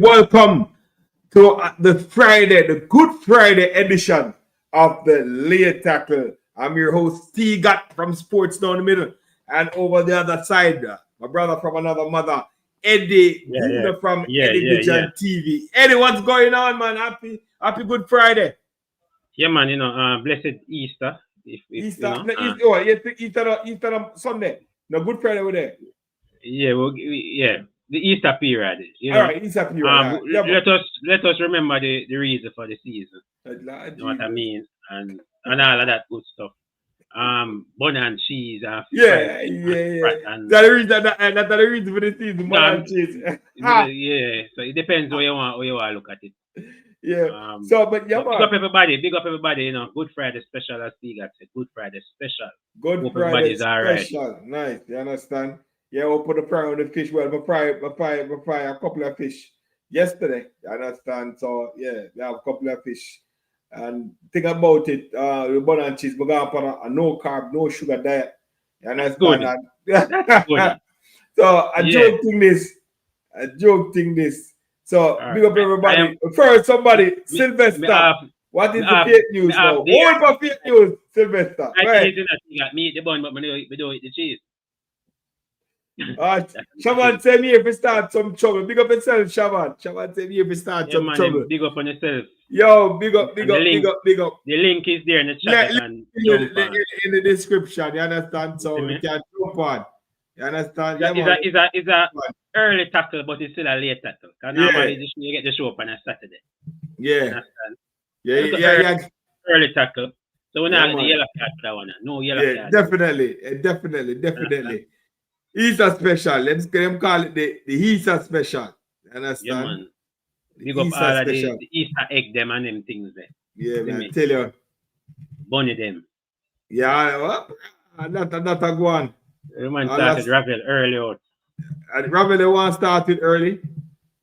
welcome to the Good Friday edition of the Late Tackle. I'm your host, T. Got from Sports Down the Middle. And over the other side, my brother from another mother, Eddie Guna from Eddie Vision TV. Eddie, what's going on, man? Happy Good Friday. Yeah, man, blessed Easter. Easter Sunday. No, Good Friday we're there. Yeah, the Easter period. All right, Easter period. Let us remember the reason for the season. You know what I mean? And all of that good stuff. Bun and cheese. And and that's the reason for the season. Bun and cheese. Yeah. So it depends how you want to look at it. Yeah. Big up everybody. Good Friday special, as Steve said. Good Friday special. Good Friday special. Right. Nice. You understand? Yeah, we'll put a fry on the fish. Well, we fry a couple of fish yesterday. You understand? So yeah, we have a couple of fish. And think about it, the bun and cheese, we're going to put a no carb, no sugar diet. You understand? That's good. So a joke thing this. So big up everybody. First, somebody, Sylvester. What is the fake news now? All for fake news, Sylvester. I me eat the bun, but we don't eat the cheese. Shaman say me if you start some trouble. Big up yourself, Shaman. Shaman say me if you start some trouble. Big up on yourself. Yo, big up. The link is there in the chat. In the description, you understand? So we can jump on. You understand? It's a early tackle, but it's still a late tackle. Because normally you get the show up on a Saturday. Yeah. Yeah. Early tackle. So we're not the yellow card for that one. No yellow card. Definitely. Easter special. Let's call it the Easter special. You understand? Yeah, man. Big up all of the Easter egg them and them things there. Yeah, man. Tell you. Bunny them. Yeah, well, not a go on. The man started Ravel early out. And Ravel the one started early.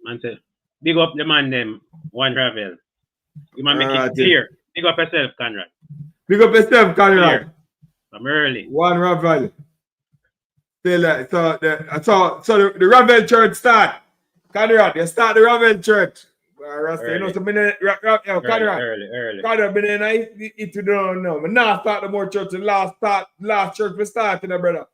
Man said, big up the man them, one Ravel. You man make it clear. Big up yourself, Conrad. Big up yourself, Conrad. From early. One Ravel. So the Ravel church start. Conrad, you start the Ravel church. Rasta, you know, so Conrad. Early. Conrad, but then I don't know. But now start the more church. The last church we started, brother.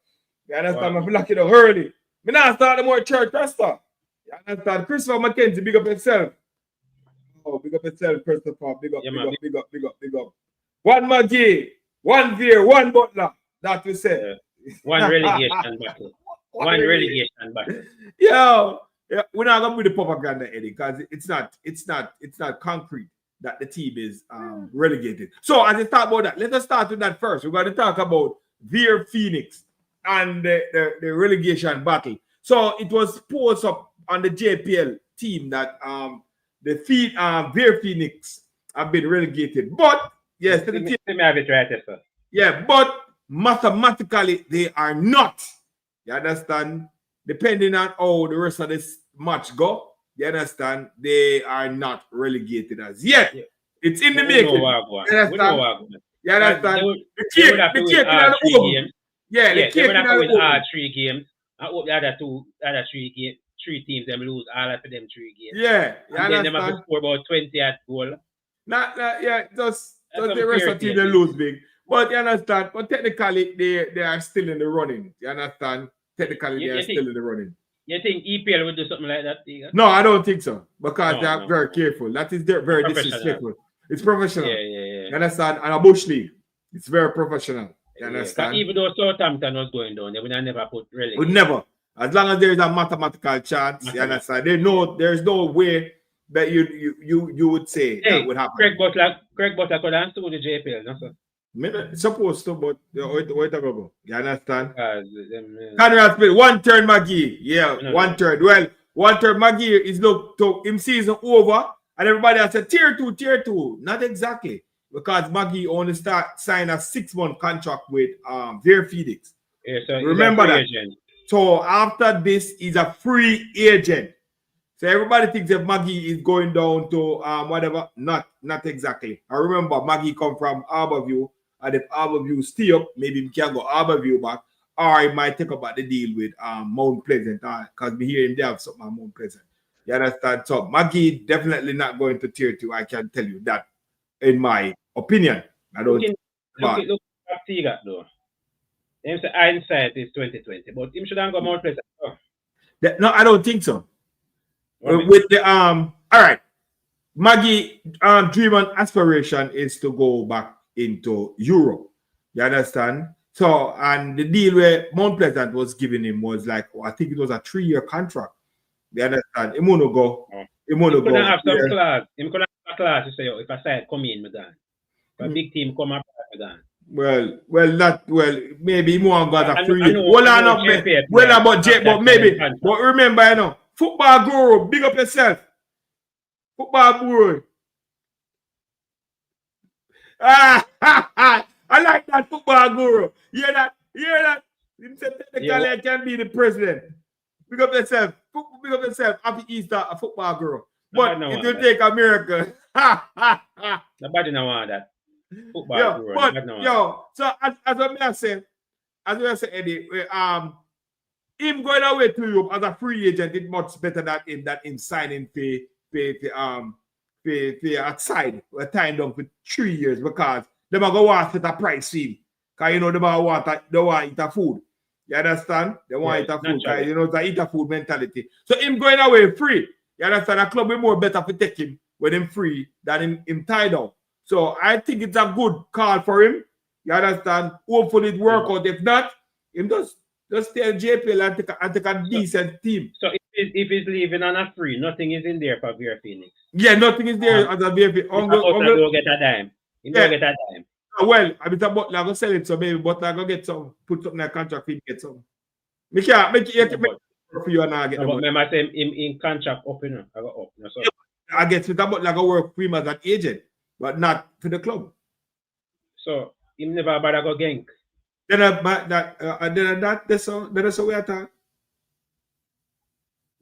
You understand? I'm lucky to early. But now start the more church, Rasta. You understand? Christopher McKenzie, big up yourself. Oh, big up yourself, Christopher. Big up. One McGee, one Veer, one Butler. That we say. One relegation battle. Relegation battle. Yo. Yeah, we're not gonna do the propaganda, Eddie, because it's not concrete that the team is relegated. So as I talk about that, let us start with that first. We're gonna talk about Veer Phoenix and the relegation battle. So it was posted up on the JPL team that the Veer Phoenix have been relegated. But yes, let me have it right there, sir. Yeah, but mathematically they are not. You understand? Depending on how the rest of this match go, you understand, they are not relegated as yet. Yeah. It's in the making. You understand? You understand? The cake in the oven. Yeah, the cake in the oven. All 3 games. I hope the other 3 teams them lose all of them 3 games. Yeah, you and understand? Then they have to score about 20 at goal. Just the rest of the team they lose big. But you understand? But technically they are still in the running. You understand? Technically, they are still in the running. You think EPL would do something like that? No, I don't think so. Because they are very careful. That is very disrespectful. It's professional. Yeah. You understand? And a bush league. It's very professional. You understand? Even though Southampton was going down, they would have never put relegation. Would never. As long as there is a mathematical chance, you understand? There's no way that you would say that would happen. Craig Butler could have sued the JPL, no, sir? Maybe supposed to, but wait a minute. You understand? Conrad Smith, 1/3 McGee. Yeah, 1/3. Well, 1/3 McGee is look to him season over, and everybody has said tier 2. Not exactly. Because McGee only sign a 6-month contract with Veer Phoenix. Yeah, so remember that. So after this, he's a free agent. So everybody thinks that McGee is going down to whatever. Not exactly. I remember McGee come from Harborview. And if Harborview stay up, maybe we can go Harborview back, or he might take about the deal with Mount Pleasant, because we hear him they have something on Mount Pleasant. You understand? So Maggie definitely not going to tier 2. I can tell you that, in my opinion. I don't. Look at Tiga though. Him say hindsight is 2020, but him shouldn't go more place. No, I don't think so. With the all right, Maggie dream and aspiration is to go back into Europe. You understand? So, and the deal where Mount Pleasant was giving him was like, I think it was a 3-year contract. You understand? He wanna go. He wanna go. Have some class. He could have a class to say, if I say come in, me gone. If a big team come up, me gone. Well, maybe more got a 3 years. But maybe. But remember, you know, football guru, big up yourself. Football guru. I like that football guru. Hear that? Him say technically I can be the president. Big up yourself. Big up yourself. Happy Easter, a football guru. But if you take America, nobody know want that. So as I say, Eddie, him going away to Europe as a free agent is much better than him signing outside. We're tying down for 3 years because they are going to want to set a price fee. Because they want to eat a food. You understand? They want to eat a food. Because it's a eat a food mentality. So him going away free. You understand? A club will more better for take him with him free than him tied down. So I think it's a good call for him. You understand? Hopefully it work out. If not, him just stay at JPL and take a decent team. So if he's leaving on a free, nothing is in there for Beer Phoenix. Yeah, nothing is there as a Beer Phoenix. Go get a dime. Go get a dime. Well, I mean, Butler going to sell it, so maybe Butler going to get some, put something in a contract for him get some. Make it for you and I get but remember, I say in contract up, I go up. No, so. I guess with Butler going to work for him as an agent. But not for the club. So him never bother go Genk. That's the way I thought.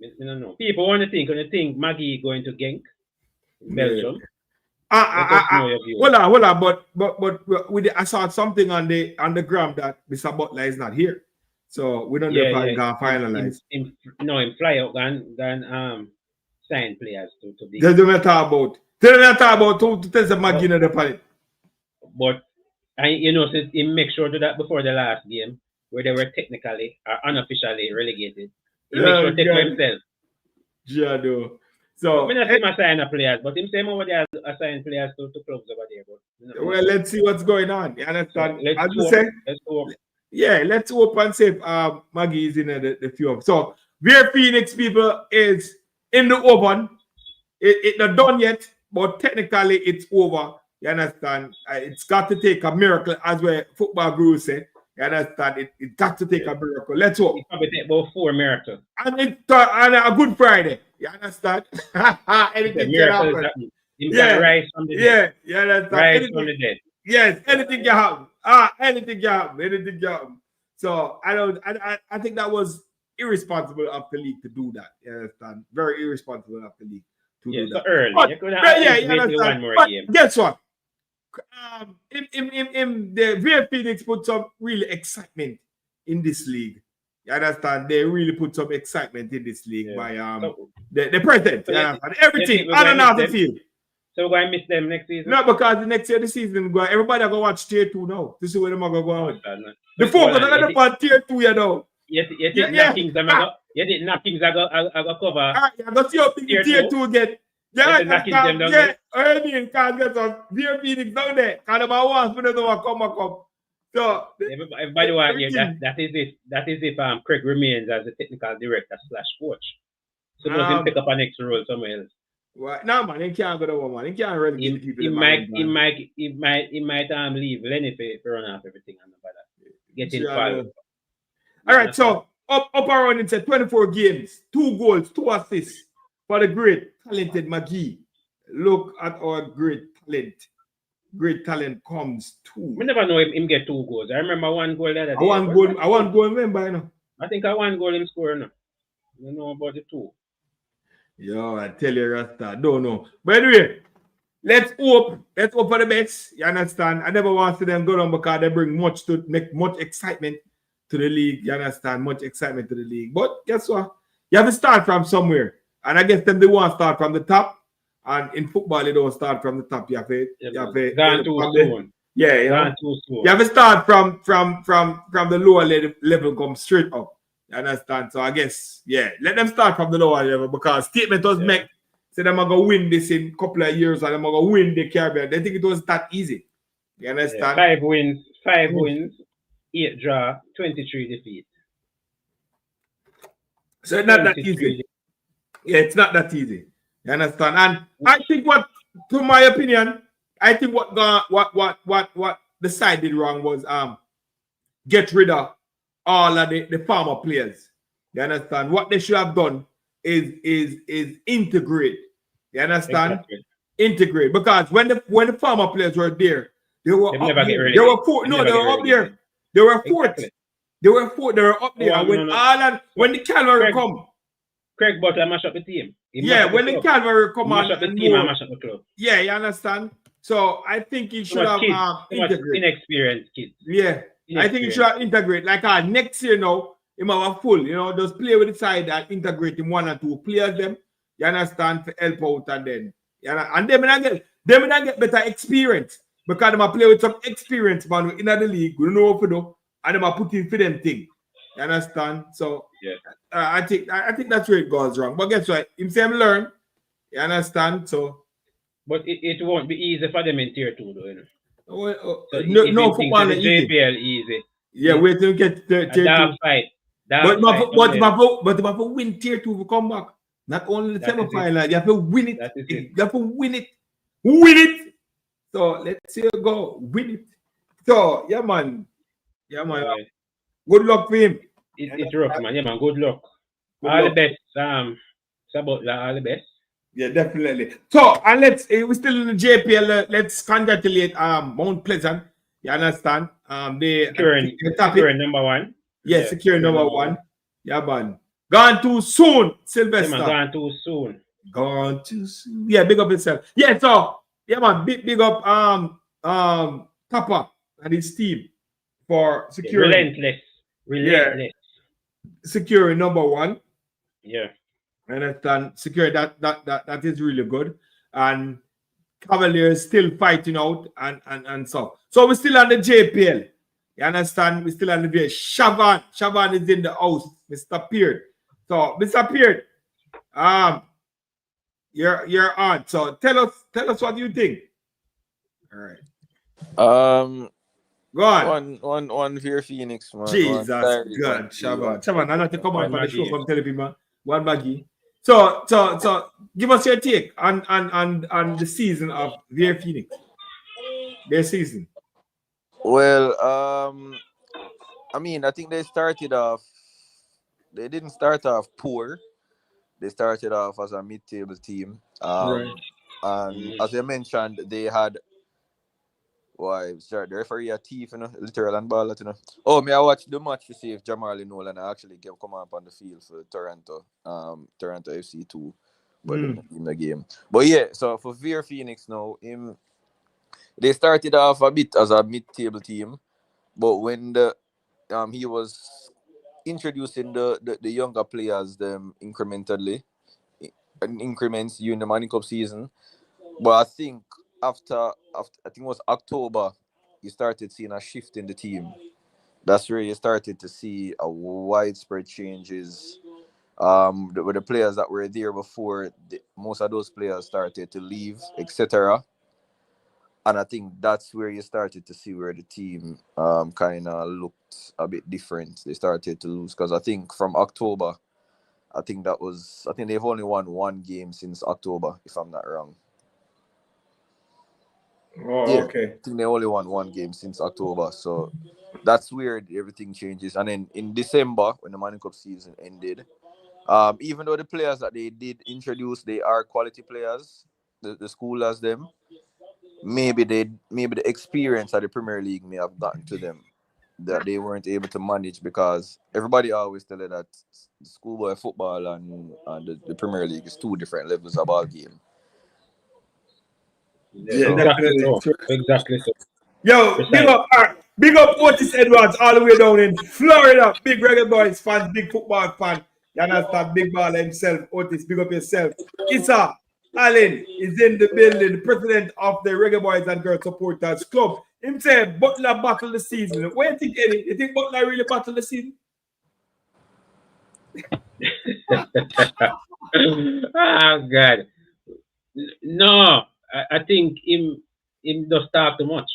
I don't know. People want to think when you think Maggie going to Genk in Belgium. Hold on, but I saw something on the gram that Mr. Butler is not here. So we don't know if I'm gonna finalize. Him fly out and sign players to be. That's what I talk about. Tell about to tell the Maggie in the pilot. But so he make sure to do that before the last game where they were technically or unofficially relegated. He make sure to take for himself. Yeah, no. So I not see him assign players, but him say over there assign players to clubs over there. But well, let's see what's going on. You understand? Let's hope. Yeah, let's hope and see if Maggie is in the few. So Beer Phoenix people is in the oven. It's not done yet. But technically, it's over. You understand? It's got to take a miracle, as where football gurus say. You understand? It got to take a miracle. Let's hope. It probably take about 4 miracles. And a Good Friday. You understand? Anything can happen. Rise from the dead. You understand? Rise from the dead. Yes, anything can happen. Anything can happen. So I think that was irresponsible of the league to do that. You understand? Very irresponsible of the league. So early. But, you could have one more game. Guess what? The Beer Phoenix put some really excitement in this league. You understand? They really put some excitement in this league by the president. Everything on and off the field. So we're going to miss them next season? No, because the next year the season everybody going to watch tier 2 now. This is where they're going to go on. The focus are going to put tier 2, you know. You think Kings are going to cover? I'm going to see how big the tier 2 get. I mean, because get some Beer Phoenix down there. Because about once we don't come up. So everybody want to hear that is if Craig remains as the technical director / coach. So does him pick up an extra role somewhere else? Right. No man, he can't go to one man. He can't really get people. He might leave Lenny for run off everything and that. Get in five. All right, so up around into 24 games, 2 goals, 2 assists for the great talented Maggie. Look at our great talent. Great talent comes 2. We never know him get 2 goals. I remember 1 goal the other day. I want goal remember, you know. I think I 1 goal him score now. I don't know about the 2. Yo, I tell you, Rasta, don't know. But anyway, let's hope for the best. You understand? I never want to see them go down because they bring much excitement to the league. You understand? Much excitement to the league. But guess what? You have to start from somewhere. And I guess them they want to start from the top. And in football, they don't start from the top. You have to gone too soon. Yeah, you know. Gone too soon. You have to start from the lower level, come straight up. You understand? So I guess, yeah, let them start from the lower level because statement was made. Say they're going to win this in a couple of years and they're going to win the Caribbean. They think it was that easy. You understand? 5 wins, 8 draw, 23 defeat. So it's not that easy. Yeah, it's not that easy. You understand? And I think to my opinion, I think what the side did wrong was get rid of all of the former players. You understand? What they should have done is integrate. You understand? Exactly. Integrate. Because when the former players were there, they were up there. They were fourth. No, they were up there. They were fourth. Exactly. They were fourth. They were up there. And when the Calvary come, Craig Butler mash up the team. When the Calvary come mash up the team and mash up the club. Yeah, you understand? So I think he should have integrated. Inexperienced kids. Yeah. I think he should have integrated. Like next year now, he might have full, just play with the side and integrate him 1 or 2 players them. You understand? For help out and then. And they may not get better experience. Because they might play with some experience man in the league. We don't know what to do. And they might put in for them thing. You understand? So yeah. I think that's where it goes wrong. But guess what? Him say him learn. You understand? So but it won't be easy for them in tier 2 though, so no football is easy. JPL easy. Yeah, wait till you get tier 2. Fight. But to win tier 2 to come back. Not only the semi-final, you have to win it. You have to win it. Win it. So let's see you go. Win it. So yeah, man. Right. Good luck for him. It's rough, man. Yeah, man. Good luck. All the best. It's about all the best. Yeah, definitely. So and we're still in the JPL. Let's congratulate Mount Pleasant. You understand? Securing number 1. Yeah, securing number 1. Yeah, man. Gone too soon, Sylvester. Yeah, man, gone too soon. Yeah, big up yourself. Yeah, so yeah, man, big up Tapa and his team for securing. Relentless. Securing number 1. Yeah. And secure that is really good. And Cavaliers still fighting out and so. So we're still on the JPL. You understand? We're still on the JPL. Shavan is in the house. Mr. Peard. So Mr. Peard, you're on. So tell us what you think. All right. Go on. One Veer Phoenix, man. Jesus God, Shavan. I know to come on for the show from telling people, one baggy. So give us your take on the season of Veer Phoenix. Their season. Well, I mean, I think they didn't start off poor. They started off as a mid-table team. Right. And as I mentioned, they had the referee a thief, literal and ball, Oh, I watched the match to see if Jamali Nolan actually come up on the field for Toronto FC 2, but in the game. But yeah, so for Veer Phoenix now, they started off a bit as a mid-table team, but when he was introducing the younger players them incrementally, in increments during the Manning Cup season, but I think after I think it was October, you started seeing a shift in the team. That's where you started to see a widespread changes. With the players that were there before, most of those players started to leave, etc. And I think that's where you started to see where the team kind of looked a bit different. They started to lose because I think from October, I think they've only won 1 game since October, if I'm not wrong. Oh, yeah, okay. I think they only won 1 game since October, so that's where everything changes. And then in December, when the Manning Cup season ended, even though the players that they did introduce, they are quality players, the school has them. Maybe the experience of the Premier League may have gotten to them that they weren't able to manage, because everybody always tell you that schoolboy football and the Premier League is 2 different levels of ball game. Yeah, exactly so. Yo, big up Otis Edwards all the way down in Florida. Big Reggae Boyz fan, big football fan. You understand? Big baller himself, Otis, big up yourself. Issa Allen is in the building, the president of the Reggae Boys and Girls Supporters Club. Him say Butler battle the season. What do you think, Eddie? You think Butler really battle the season? Oh God. No, I think him does talk too much.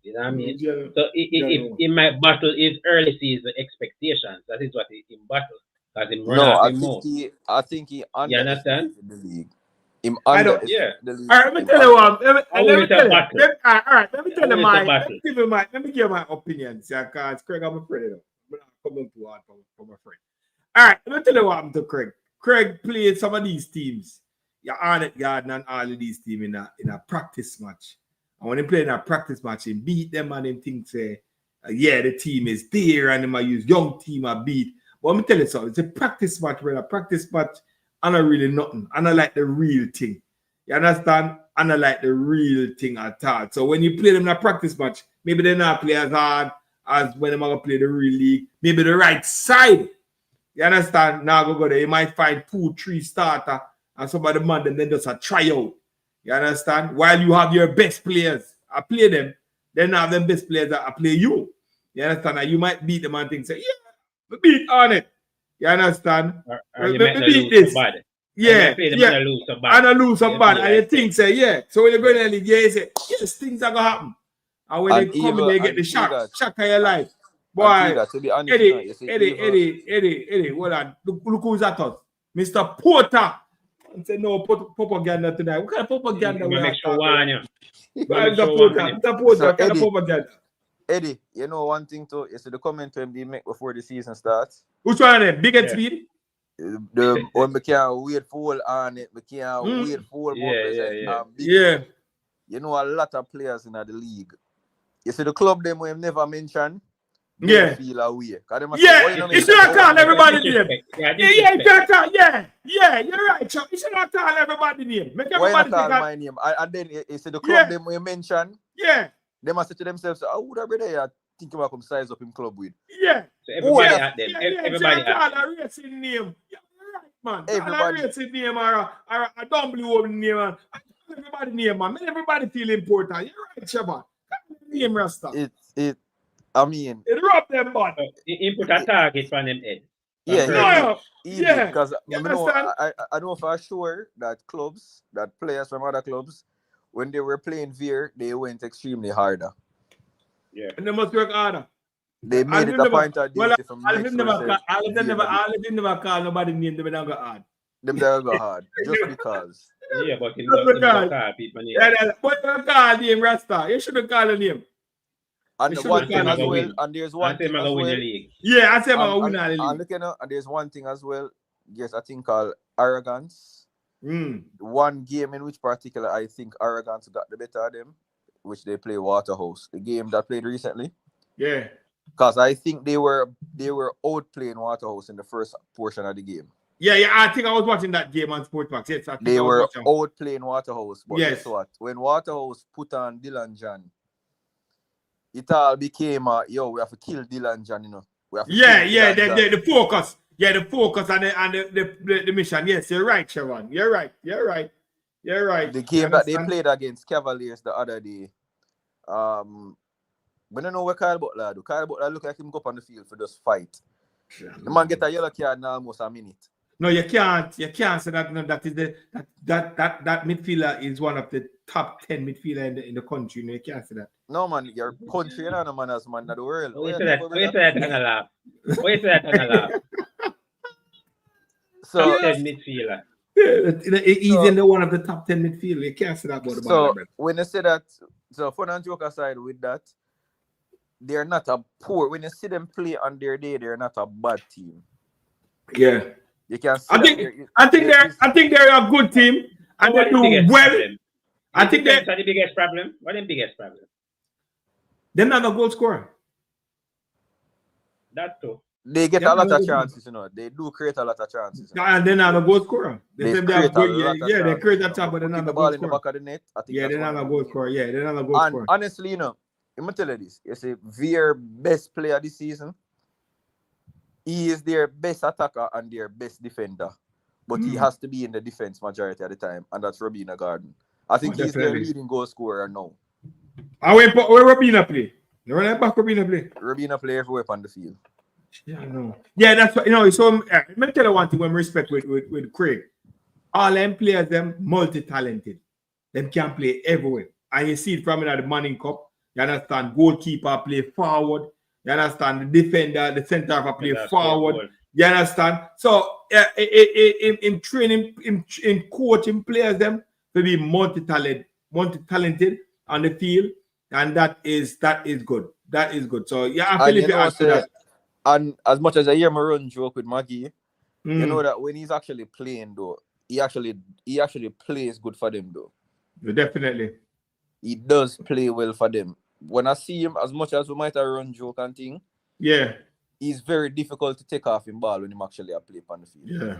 You know what I mean? Yeah. So if he might battle his early season expectations, that is what he battle. Because him run off him more. I think he underestimated the league. Him underestimated the league. All right, let me tell you what. Let me tell you my opinions. Because Craig, I'm afraid of. I'm not coming too hard for my friend. All right, let me tell you what happened to Craig. Craig played some of these teams. Yeah, Arnett Garden and all of these teams in a practice match. And when he played in a practice match, he beat them and them think say, yeah, the team is there and they might use young team I beat. But let me tell you something, it's a practice match, brother. Practice match, I don't really nothing. I don't like the real thing. You understand? I don't like the real thing at all. So when you play them in a practice match, maybe they're not play as hard as when they're going to play the real league. Maybe the right side. You understand? Now go there. You might find 2-3 starter and some of the man then just a tryout. You understand? While you have your best players, I play them. Then have them best players that I play you. You understand? And you might beat them and think, say, yeah, we beat on it. You understand? Or you we beat this. Somebody. Yeah, yeah. And I lose somebody. And you think, say, yeah. So when you go in the league, yeah, you say, yes, things are going to happen. And when they come in, they get the shock of your life. Boy, to be honest, Eddie, hold on. Look who's at us. Mr. Porter. And say, no, propaganda tonight. What kind of propaganda we have? Mr. Porter, kind of propaganda. Eddie, you know one thing too, you see the comment when they make before the season starts. Which one of them? Big and Speed? When we can't wait for all on it, we can't wait for all Yeah. You know a lot of players in the league. You see the club them we have never mentioned. Yeah. Feel away. You should not call everybody name. Yeah, you're right. You should not call everybody name. Make everybody call my name. And then you see the club them we mention. Yeah. They must say to themselves, I would have been there. I think about come size up in club with. Yeah. So everybody at them. Everybody at them. A racing name. Yeah, you're right, man. Everybody. A racing name or a double name. Man. Everybody name, man. Make everybody feel important. You're right, Shabba. Name Rasta. I mean, it rub them, man. He put a target on them head. Yeah. Because I know for sure that players from other clubs, when they were playing Veer, they went extremely harder. Yeah. And they must work harder. They made it a point of duty from all of them never call nobody name them don't go hard. Them never go hard. Just because. Yeah, but in the people name. Yeah, but you call name Rasta. You shouldn't call the name. And one thing as well, and there's one thing as well. Yeah, I say I'm going to win the league. And there's one thing as well, yes, I think called arrogance. One game in which particular I think arrogance got the better of them, which they play Waterhouse. The game that played recently. Yeah. Because I think they were outplaying Waterhouse in the first portion of the game. Yeah, I think I was watching that game on Sportbox. Yes, they were outplaying Waterhouse. But guess what? When Waterhouse put on Dylan John, it all became we have to kill Dylan John, you know. The focus. Yeah, the focus and the mission. Yes, you're right, Sharon. You're right. The game that they played against Cavaliers the other day. We don't know what Kyle Butler do. Kyle Butler look like him go up on the field for just fight. The man get a yellow card in almost a minute. No, you can't say that. No, that is that midfielder is one of the top 10 midfielder in the country. No, you can't say that. No, man, your country and no man as man of the world. Wait till that and a laugh. So, top 10 midfielder. He's in the one of the top 10 midfielder. You can't say that about the So when you say that, so fun and joke aside with that, they're not a poor. When you see them play on their day, they're not a bad team. Yeah. You can see I think they're a good team and they do well. I think that's the biggest problem. What is the biggest problem? They're not a goal scorer. That too. They get a lot of chances, you know. They do create a lot of chances. And they're not a goal scorer. They create a chance, but they're not a goal scorer. In the back of the net. They're not a goal scorer. Yeah, they're not a goal scorer. Honestly, you know, I'm gonna tell you this. You see, Veer best player this season. he is their best attacker and their best defender. But he has to be in the defense majority of the time, and that's Robina Garden. I think he's their leading goal scorer now. And where Robina play? You run back Robina play? Robina play everywhere on the field. Yeah, I know. Yeah, that's what, you know, so let me tell you one thing when we respect with Craig. All them players, them multi-talented. Them can play everywhere. And you see it from the Manning Cup. You understand? Goalkeeper play forward. You understand? The defender, the center half play forward. You understand? So in training, in coaching players, them to be multi-talented on the field, and that is good. That is good. So yeah, I feel that. And as much as I hear my run joke with Maggie, you know that when he's actually playing though, he actually plays good for them though. Definitely. He does play well for them. When I see him, as much as we might have run joke and thing, yeah, he's very difficult to take off in ball when him actually play on the field. Yeah.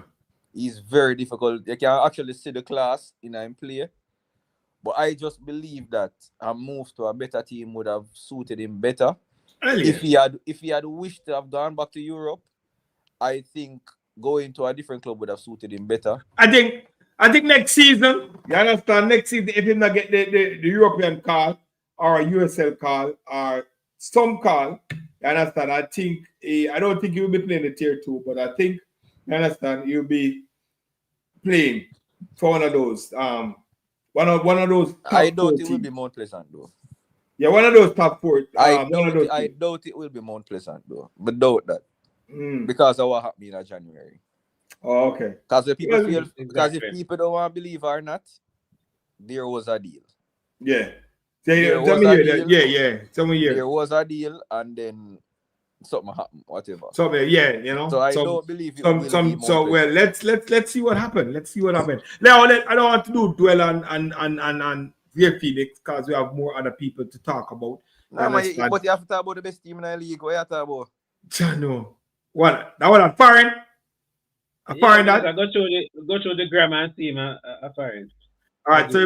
He's very difficult. You can actually see the class in him play. But I just believe that a move to a better team would have suited him better. If he had wished to have gone back to Europe, I think going to a different club would have suited him better. I think next season, you understand, next season, if he not get the European call or a USL call or some call, you understand, I don't think he will be playing the tier 2, but I think, you understand, he'll be playing for one of those. One of those. I doubt it will be Mount Pleasant though. Yeah, one of those top 4. I doubt it will be Mount Pleasant though, but doubt that because of what happened in January. Oh, okay. Because if people don't want to believe or not, there was a deal. Yeah. There was a deal, and then something happened, whatever. So yeah, you know. So I don't believe it will be so well, let's see what happened. Now I don't want to dwell on Via Phoenix because we have more other people to talk about. But you have to talk about the best team in the league. What you talk about? No. What? That was a foreign. That. Go through the grammar and see a foreign. All right, so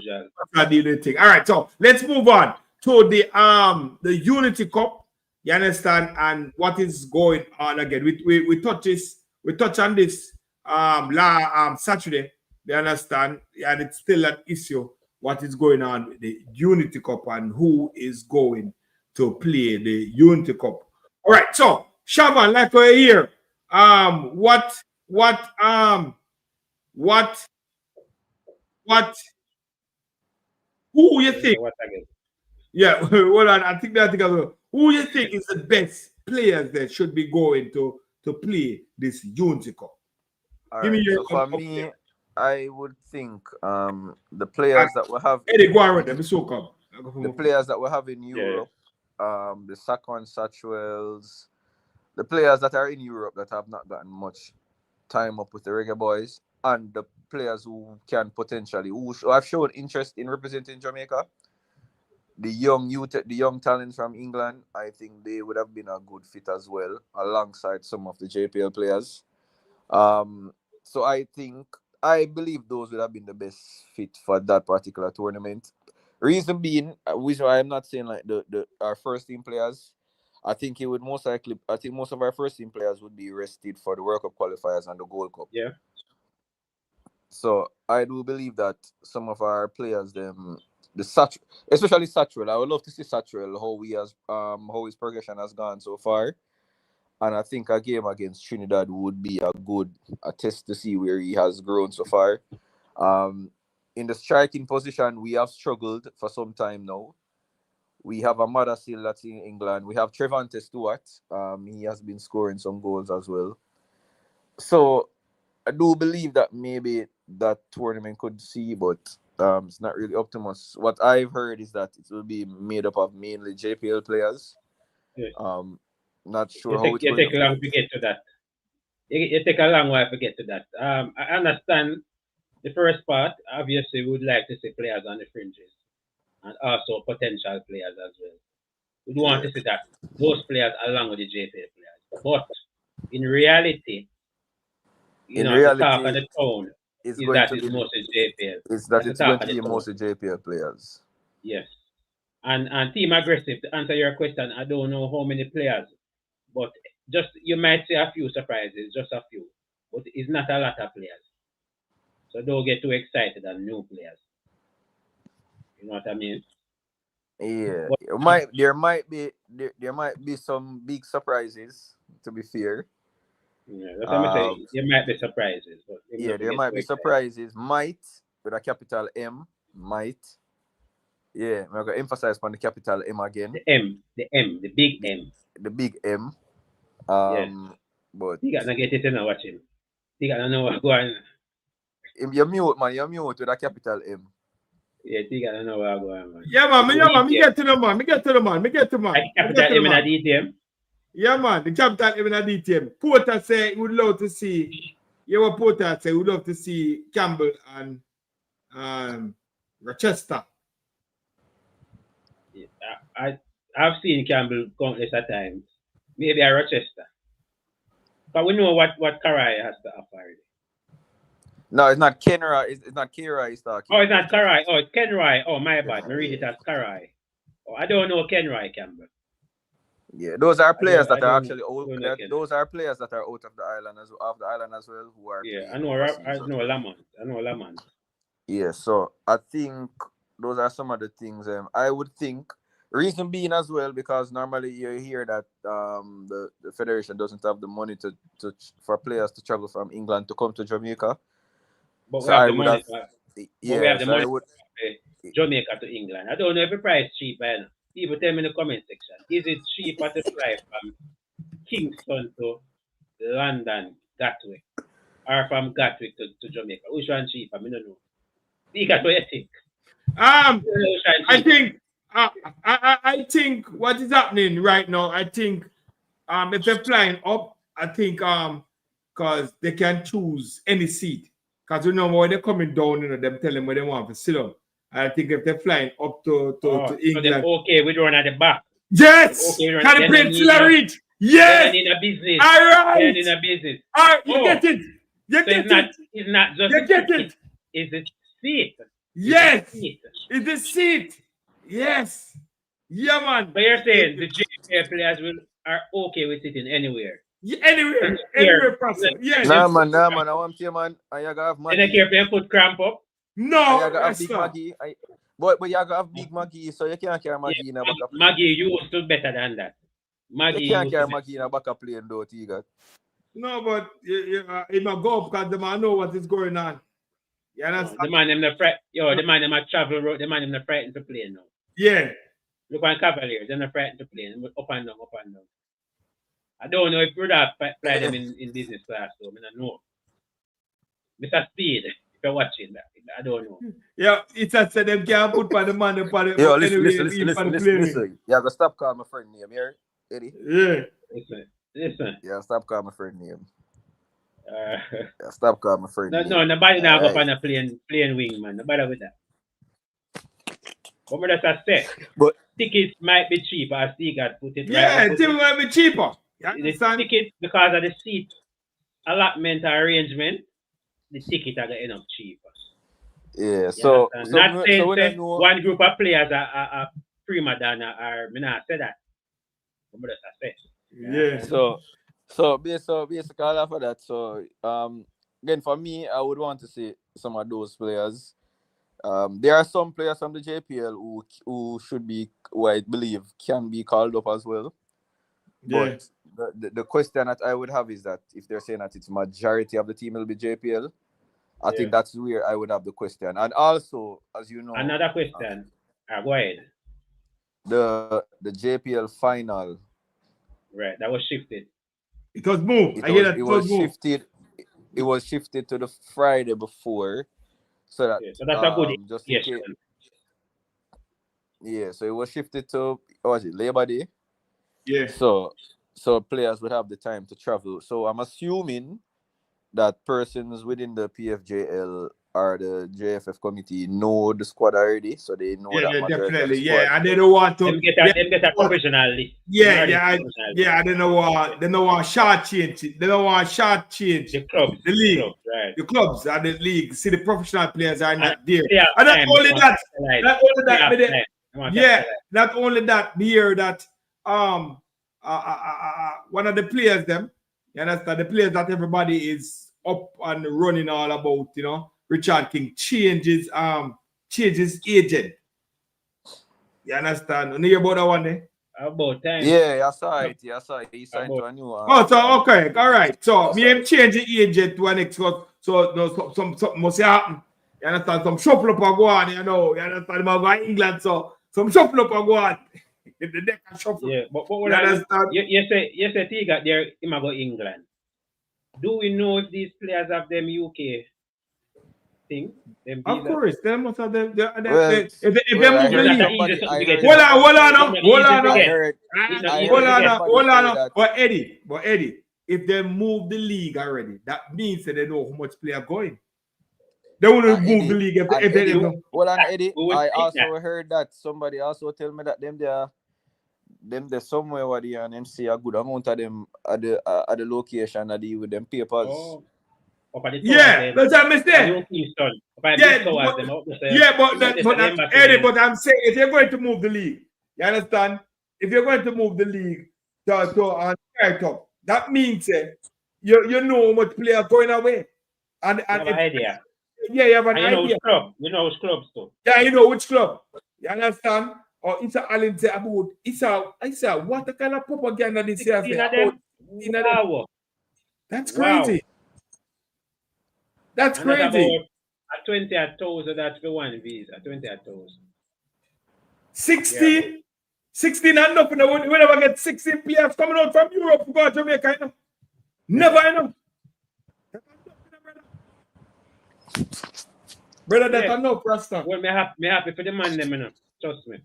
that's the thing. All right, so let's move on to the Unity Cup. You understand, and what is going on again? We touch on this Saturday. You understand, and it's still an issue. What is going on with the Unity Cup and who is going to play the Unity Cup? All right, so Shavan, like we're here, who you think? Yeah, hold on. I think who you think is the best players that should be going to play this Unity Cup? Give me your for me, I would think the players that we have. Eddie Guarant, the players that we have in Europe, the Sakwan Satchwells, the players that are in Europe that have not gotten much time up with the Reggae Boyz, and the players who can potentially who have shown interest in representing Jamaica. The young talents from England, I think they would have been a good fit as well, alongside some of the JPL players. So I believe those would have been the best fit for that particular tournament. Reason being, which I'm not saying like our first team players. I think most of our first team players would be rested for the World Cup qualifiers and the Gold Cup. Yeah. So I do believe that some of our players, especially Satchwell, I would love to see Satchwell how his progression has gone so far. And I think a game against Trinidad would be a test to see where he has grown so far. In the striking position, we have struggled for some time now. We have a Madasil that's in England. We have Trevante Stewart. He has been scoring some goals as well. So I do believe that maybe that tournament could see, but it's not really up to us. What I've heard is that it will be made up of mainly JPL players. Yeah. Not sure how it take long to get to that. It take a long while to get to that. I understand the first part. Obviously, we would like to see players on the fringes and also potential players as well. We do want to see that those players along with the JPL players. But in reality, the talk of the town is that it's mostly JPL. It's going to be mostly JPL players. Yes. And Team Aggressive, to answer your question, I don't know how many players, but just you might see a few surprises, just a few, but it's not a lot of players. So don't get too excited on new players. You know what I mean? Yeah, But, there might be some big surprises. To be fair, yeah, that's what I say. There might be surprises, but yeah, there might be surprises. Might with a capital M. Might. Yeah, I'm gonna emphasize on the capital M again. The big M. The big M. Yes. But You gotta get it in and watch him. You gotta know what's going on. you're mute, man. You're mute with a capital M. Yeah, you gotta know what's going on, man. Yeah, man. Me get to the man. Me get to the man. Capital M in a DTM. Yeah, man. The capital M in a DTM. Porter say he would love to see. Yeah, what Porter say would love to see Campbell and Rochester. Yeah, I've seen Campbell countless of times. Maybe a Rochester. But we know what Karai has to offer already. No, it's not Kenra. It's not Kira he's talking. Oh, it's not Karai. Oh, it's Kenrai. Oh, my bad. I read it as Karai. Oh, I don't know Kenrai, Campbell. Yeah, those are players that are actually out. Those are players that are out of the island as well who are. Yeah, I know Lamont. Yeah, so I think those are some of the things. I would think. Reason being as well because normally you hear that the federation doesn't have the money to for players to travel from England to come to Jamaica. But so we have I the would money. have. Yeah, we have the money to Jamaica to England. I don't know if the price is cheap, man. People tell me in the comment section. Is it cheaper to fly from Kingston to London, Gatwick, or from Gatwick to Jamaica? Which one cheaper? I don't know. Because what you think? I think what is happening right now. I think if they're flying up, I think because they can choose any seat. Because you know when they're coming down, you know, them tell them where they want to sit down. I think if they're flying up to England. So okay, we run at the back. Yes! Okay, can they play till I reach? Yes! They're in a business. All right! They're in a business. All right, you get it. You so get it. It's not just you get it. It's a seat. Yes! It's a seat. Yes. Yeah, man. But you're saying the JPL players are okay with sitting anywhere. Yeah, anywhere possible. Yes. Nah, man. I want to man. I gotta have Maggie. And they care if foot cramp up. No, I gotta have big Maggie. But you gotta have big Maggie, so you can't carry Maggie in a backup plane. Maggie, you still better than that. You can't carry Maggie in a backup plane, though, Tiga. No, but it might go up because the man know what is going on. You understand? The man them the fright. The man them a travel road. The man them the frightened to plane now. Yeah. Look on Cavaliers, they're not frightened to plane. Up and down. I don't know if we would have fly them in business class, though. I don't know. Mr. Speed, if you're watching that, I don't know. Yeah, it's a say them can't put for the man for the yo, listen. Yeah, go stop calling my friend name here, Eddie. Yeah. Listen. Yeah, stop calling my friend name. Yeah, stop calling my friend name. No, nobody now go up on a plane wing, man. Nobody with that. But that's a say. But tickets might be cheaper as they got put it. Yeah, tickets might be cheaper. The ticket, because of the seat allotment arrangement, the ticket are going to end up cheaper. Yeah, so not saying one group of players are prima donna, or me not say that. But that's a say. Yeah. So basically after that, so again for me, I would want to see some of those players. There are some players from the JPL who should be, who I believe can be called up as well. Yeah. But the question that I would have is that if they're saying that it's majority of the team will be JPL, I think that's where I would have the question. And also, as you know, another question. Go ahead. The JPL final. Right, that was shifted. It was moved. Shifted. It was shifted to the Friday before. So that that's a good just so it was shifted to Labor Day. Yeah. So players would have the time to travel. So I'm assuming that persons within the PFJL or the JFF committee know the squad already, so they know that definitely. Yeah, and they don't want to them get a professional list. They don't want short change. They don't want short change. The clubs, the league, right? The clubs and the league. See, the professional players are not there. And not only that, me hear that one of the players them. You understand? The players that everybody is up and running all about, you know. Richard King changes agent. You understand? You hear about that one there? About time. Yeah, I saw it. He signed to a new one. Oh, so okay, all right. So me him change the agent to an next so no, some must happen. You understand? Some shuffle up and go on, you know. You understand? Him go to England, so some shuffle up and go on. The deck and shuffle. Yeah, but You understand? you say he got there, he might go England. Do we know if these players have them UK thing? Them Of visa? course, they must have them. Well, If they well, move I the heard league. somebody- I heard Hold on. I heard Hold on. that- But Eddie, if they move the league already, that means that they know how much player going. They want to move Eddie, the league if they Eddie, don't know. hold on, Eddie. We will I take also heard that somebody also tell me that them there somewhere where the MC a good amount of them at the location that deal with them papers. Oh. Up at the Yeah, tower, that's what I'm saying. But Eddie, but I'm saying if you're going to move the league, you understand? If you're going to move the league to up, that means you know how much players going away. And you have an idea. Yeah, you have an And you know idea. which club. You know which clubs too. Yeah, you know which club. You understand? Or it's a Allen say about it's a what kind of propaganda this year? 16 of them. Wow. That's Wow. crazy. That's And that's crazy. about at 20,000, that's the one visa. 20,000. 16? 16 and nothing. We never get 16 players coming out from Europe to go to Jamaica. You know? Never, you know. Brother, that's enough, Rasta. Well, me happy for the man them, you know. Trust me.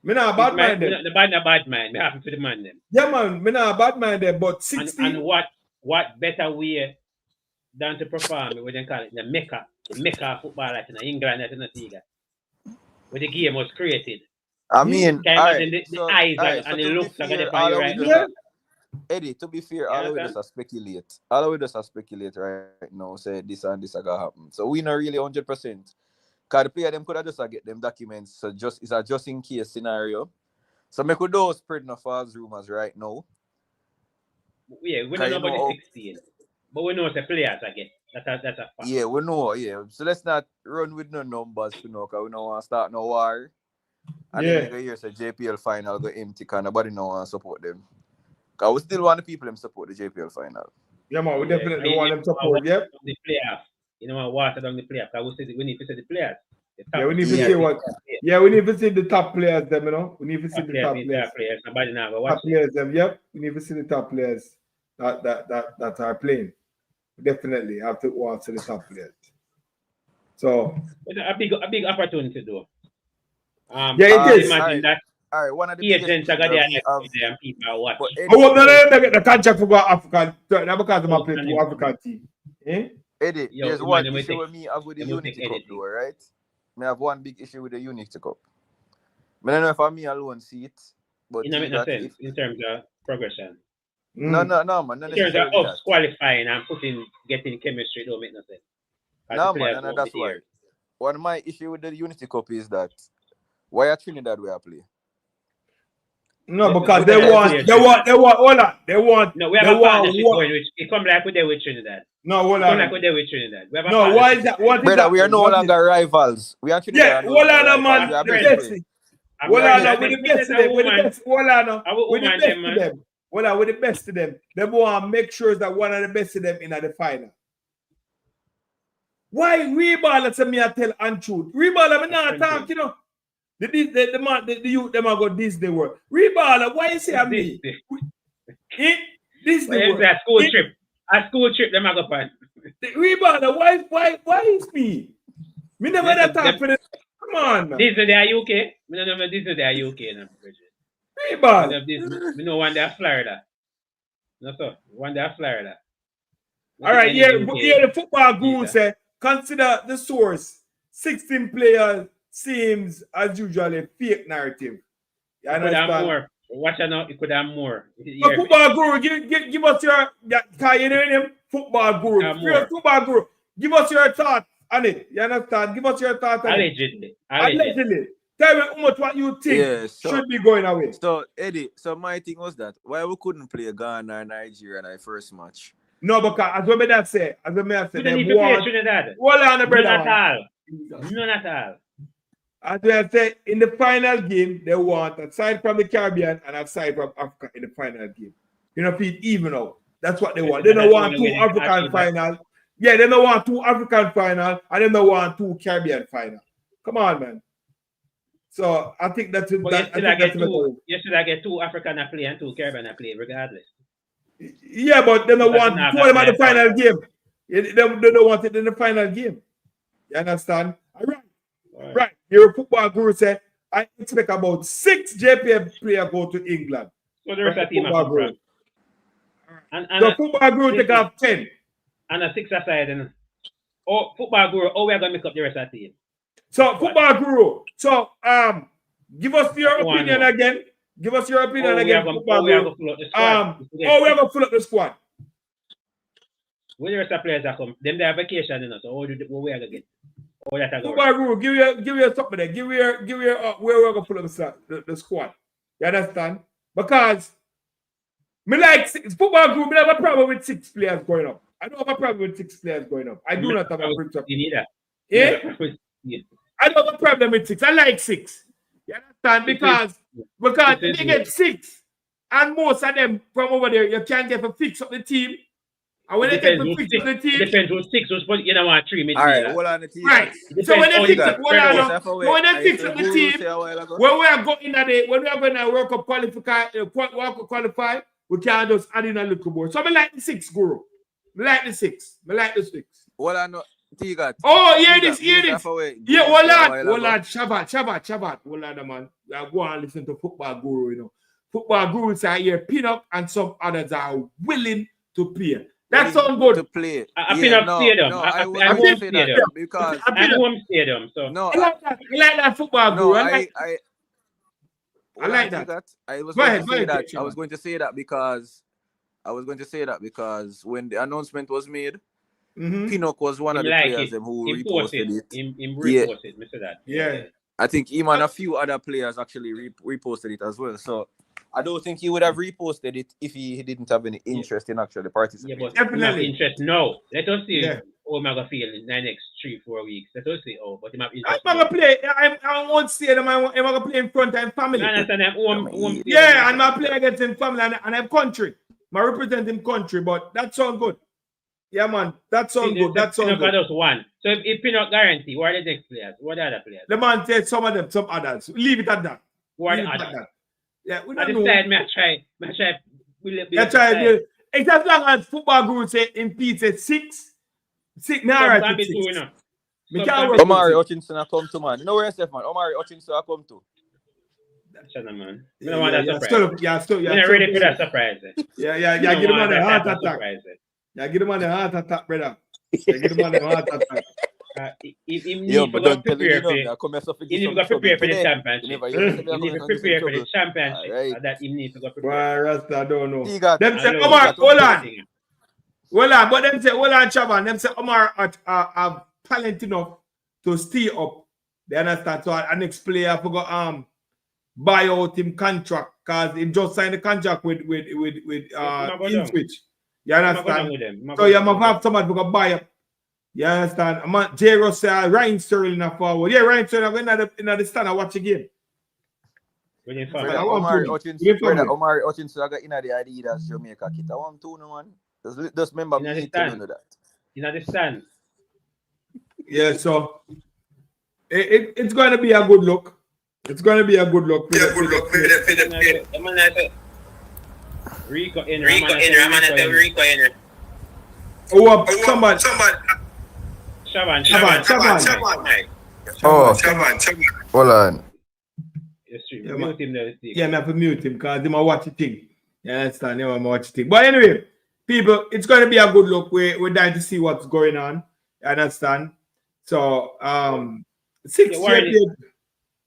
Me not a bad man them. The bad man. Me happy for the man them. Yeah, man. Me not a bad man them, but 16. And what better way than to perform what they call it the Mecca football like in England that's in the Tiga. Where the game was created. I mean, Can you imagine the eyes and the looks of the body right now? Eddie, to be fair, all of it just speculate. All of it just speculate right now. Say this and this are gonna happen. So we not really 100%. Cause the player them could have just get them documents. So it's a just in case scenario. So me could do spread no false rumors right now. Yeah, we don't know about the 16, but we know it's the players again. That's a fact. Yeah, we know. Yeah, so let's not run with no numbers, you know, because we don't want to start no war. And then the years the JPL final go empty, because nobody no want to support them. Because we still want the people them support the JPL final. Yeah, man, we definitely want them support. Yep. The playoff. You know, water down the playoff. Because we need to see the players. Yeah, we need to see what. Yeah, we need to see the top players, them, you know. We need to see the top players. Nobody now watch top players, them. Yep, we need to see the top players that are playing. We definitely have to watch the top players. So a big opportunity though. Yeah, it is. Imagine that. All right, one of the agents are there and people are watching. I hope they get the contract for go African. That's because I'm playing for African team. Eh? Eddie, there's one issue with me with the Unity Cup though, right? I have one big issue with the Unity Cup. I don't know if I'm me alone see it, but it doesn't make no sense in terms of progression. No, man. In terms of us qualifying and getting chemistry, don't make no sense. No, man, that's why. One of my issue with the Unity Cup is that why are Trinidad we are play? No, because they want. Hold on. They want. No, we have a partnership going with. It come like we're there with Trinidad. No, hold on. Like we're there with Trinidad. No, why is that? What is Brother, that? we are no longer rivals. We are Trinidad. Yeah, hold on, man. Hold on, with the best of them. With the best. Hold on, with the best of them. Hold on, with the best of them. They want to make sure that one of the best of them in the final. Why Reball to me I tell untruth? Reball, I'm not talking, you know. The youth them are go Disney World. Reball, why you say I'm me? Disney World. A school trip. A school trip, them are go find. Reball, why is me? Me never that talk for the. Come on. Disney they are UK. Me no know Disney they are UK now. Reball. Me know one they are Florida. No sir, one they are Florida. All right, the football guru say consider the source. 16 players seems as usually fake narrative. You understand? More. Watch out, it could have more. Football guru, give us your football guru. Football guru, give us your thought on it. You understand? Give us your thought on Allegedly. Allegedly. Tell me how much what you think should be going away. So Eddie, so my thing was that why we couldn't play Ghana and Nigeria in our first match. No, because as what I say, we don't need to play Trinidad. None at all. None at all. As I say, in the final game, they want aside from the Caribbean and aside from Africa in the final game. You know, feed even out. That's what they want. They don't want 2 African final. Yeah, they don't want 2 African final, and they don't want 2 Caribbean final. Come on, man. So I think that's you should get 2 African play and 2 Caribbean play regardless. Yeah, but they don't want 2 of them at the final game. They don't want it in the final game. You understand? Right. Your football guru said, I expect about 6 JPM players go to England. So there's a team of guru. And the football guru take off 10. And a 6 aside. And football guru, we are going to make up the rest of the team. So, football guru. So, give us your opinion again. Give us your opinion again. Football guru. We are going to fill up the squad. When the rest of players are come, them they have vacation, you know, so what we are going to get? Football guru, give you something there. Give you where we're going to fill up the squad. You understand? Because me like football group, I have a problem with 6 players going up. I don't have a problem with 6 players going up. I do not have a problem. You need that. Yeah? I don't have a problem with 6. I like 6. You understand? Because they get 6. And most of them from over there, you can't get to fix up the team. And when they get to fix up the team, depends on 6. You don't want 3 midfielders. All right, hold on the team. Right. So when they fix up, when they fix up the team, when we are going to World Cup qualify, we can't just add in a little more. So I like the 6, guru. I like the 6. Well, I know. Hear this. Yeah, hold on. Shabbat. Hold on, man. Go and listen to football guru, you know. Football gurus are here, Pinnock, and some others are willing to play. That sounds good. To play. Pinnock stadium. I won't say that because I'm home stadium. So no, I like that football guru. I like that. I was going to say that because when the announcement was made, Pinnock was one of the players who reposted it. Yeah. I think him and a few other players actually reposted it as well. So I don't think he would have reposted it if he didn't have any interest in actually participating. Yeah, but definitely interest. No, let us see how Omega feel in the next 3-4 weeks. Let us see. But he might be interested. I'm going to play. I won't say them. I'm going to play in front of family. I understand them. And I play against him family and I'm country. I represent him country, but that sounds good. Yeah, man. That sounds good. That sounds good. Just one. So if Pinnock guarantee, what are the next players? What are the other players? The man said some of them, some others. Leave it at that. What are the others? Yeah, we don't know. I try. It's as long as football guru say in Pete said 6. 6 now. Omari Hutchinson will come to, man. You know where yourself, man. Omari Hutchinson will come to. Man. I don't want that surprise. You're ready for that surprise. Yeah. Get him on the heart attack. Yeah, get him on the heart attack, brother. Get him on the heart attack. If him need to prepare for the championship. He need to prepare for the championship. That he needs to go prepare. Well, Rasta, I don't know. Them say Omar, hold on. But them say, hold on, Chavan. Them say Omar have talent enough to stay up. They understand. So our next player forgot buy out him contract because he just signed a contract with InSwitch. You understand? So you must have somebody who can buy up. You understand? J. Ross said Ryan Sterling are forward. Yeah, Ryan Sterling in the stand and watch again. Omari Hutchinson got in the Adidas Jamaica kit. I want to know, man. Just remember me to know that. You understand? Yeah, so it's going to be a good look. It's going to be a good look. Rico in. Oh, somebody. Shaban. Oh, hold on. Yeah, I have to mute him because he might watch the thing. You understand? Yeah, I watch the thing. But anyway, people, it's going to be a good look. We're dying to see what's going on. You understand? So, 6